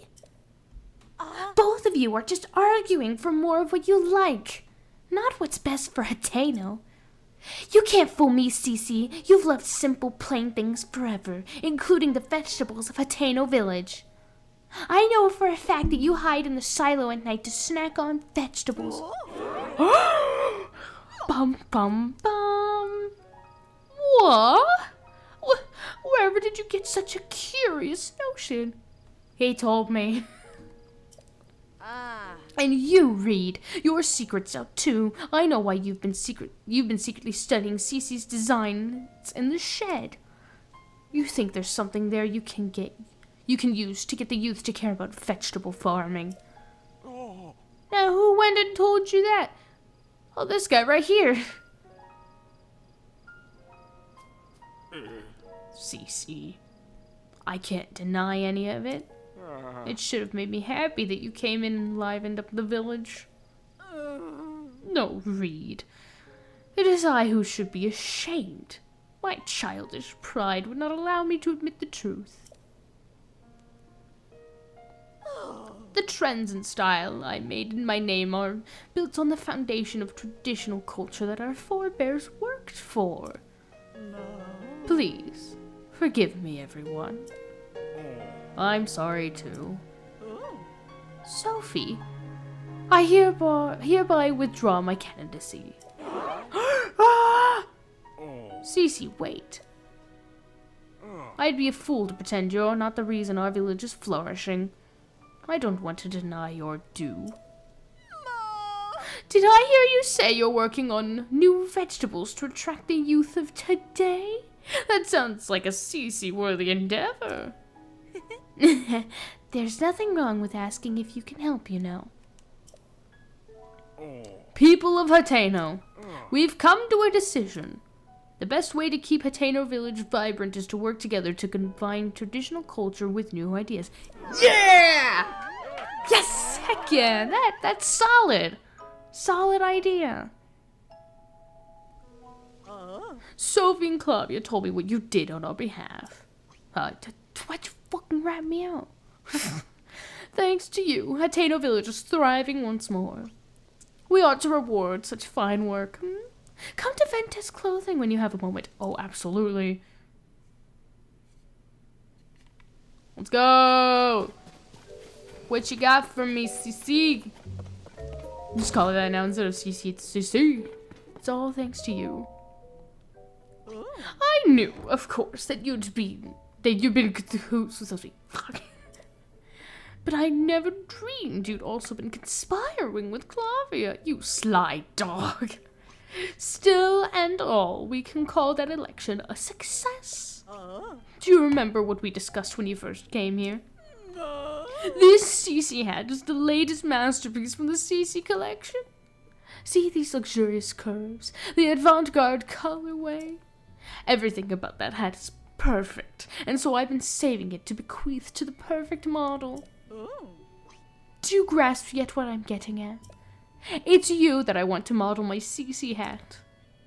Both of you are just arguing for more of what you like. Not what's best for Hateno. You can't fool me, Cece. You've loved simple, plain things forever, including the vegetables of Hateno Village. I know for a fact that you hide in the silo at night to snack on vegetables. Bum, bum, bum. What? Wherever did you get such a curious notion? He told me. And you, Reed, your secret's out too. I know why you've been secretly studying Cece's designs in the shed. You think there's something there you can use to get the youth to care about vegetable farming. Now who went and told you that? Oh, this guy right here. Cece, I can't deny any of it. It should have made me happy that you came in and livened up the village. No, Reed. It is I who should be ashamed. My childish pride would not allow me to admit the truth. The trends and style I made in my name are built on the foundation of traditional culture that our forebears worked for. Please, forgive me, everyone. I'm sorry, too. Sophie, I hereby withdraw my candidacy. Cece, wait. I'd be a fool to pretend you're not the reason our village is flourishing. I don't want to deny your due. Did I hear you say you're working on new vegetables to attract the youth of today? That sounds like a Cece-worthy endeavor. There's nothing wrong with asking if you can help, you know. People of Hateno, we've come to a decision. The best way to keep Hateno Village vibrant is to work together to combine traditional culture with new ideas. Yeah! Yes! Heck yeah! That's solid! Solid idea. Sophie and Claudia told me what you did on our behalf. Why'd you fucking rat me out? Thanks to you, Hateno Village is thriving once more. We ought to reward such fine work. Come to Ventus Clothing when you have a moment. Oh, absolutely. Let's go! What you got for me, CC? Just call it that now instead of CC. It's CC. It's all thanks to you. I knew, of course, that you'd been in cahoots with Sophie. Fuck. But I never dreamed you'd also been conspiring with Claudia, you sly dog. Still and all, we can call that election a success. Do you remember what we discussed when you first came here? This CC hat is the latest masterpiece from the CC collection. See these luxurious curves, the avant-garde colorway? Everything about that hat is perfect, and so I've been saving it to bequeath to the perfect model. Do you grasp yet what I'm getting at? It's you that I want to model my CC hat.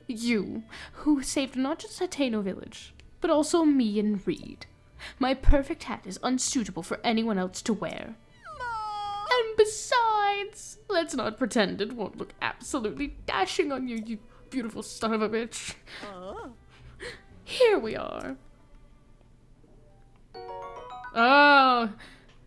You, who saved not just Hateno Village, but also me and Reed. My perfect hat is unsuitable for anyone else to wear. And besides, let's not pretend it won't look absolutely dashing on you, you beautiful son of a bitch. Here we are. Oh,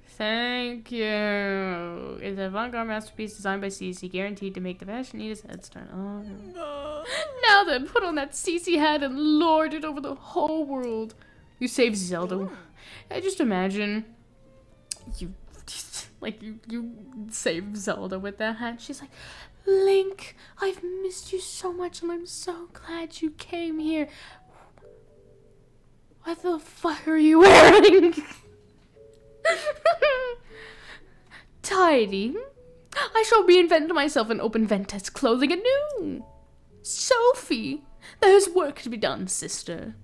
thank you. It's an avant-garde masterpiece designed by CC, guaranteed to make the fashionista head start. Oh. Now then, put on that CC hat and lord it over the whole world. You save Zelda. I just imagine you, like, you save Zelda with that hat. She's like, Link, I've missed you so much and I'm so glad you came here. What the fuck are you wearing? Tidy. I shall reinvent myself and open Ventus clothing anew. Sophie, there's work to be done, sister.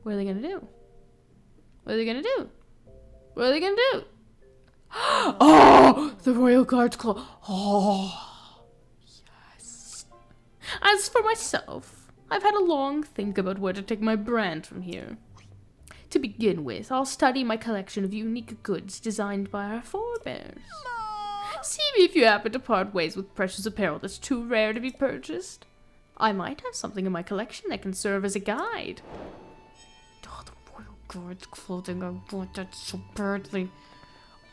What are they gonna do? What are they gonna do? What are they gonna do? Oh, the Royal Guard's clothes. Oh, yes. As for myself, I've had a long think about where to take my brand from here. To begin with, I'll study my collection of unique goods designed by our forebears. See me if you happen to part ways with precious apparel that's too rare to be purchased. I might have something in my collection that can serve as a guide. Oh, the Royal Guard's clothing, I want that so badly.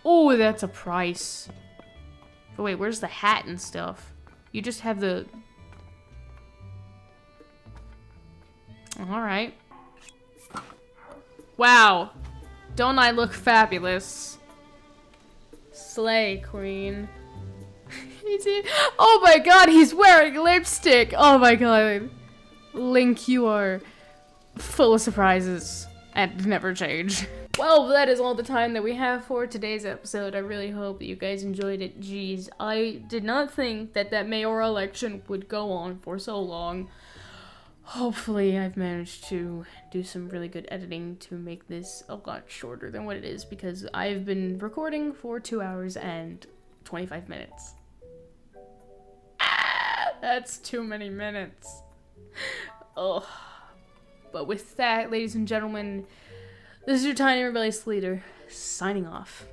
Oh, that's a price. Oh, wait, where's the hat and stuff? You just have the... Alright. Wow. Don't I look fabulous? Slay, queen. Oh my god, he's wearing lipstick! Oh my god. Link, you are full of surprises and never change. Well, that is all the time that we have for today's episode. I really hope that you guys enjoyed it. Jeez, I did not think that mayoral election would go on for so long. Hopefully I've managed to do some really good editing to make this a lot shorter than what it is, because I've been recording for 2 hours and 25 minutes. That's too many minutes. Oh. But with that, ladies and gentlemen, this is your tiny rebellious leader, signing off.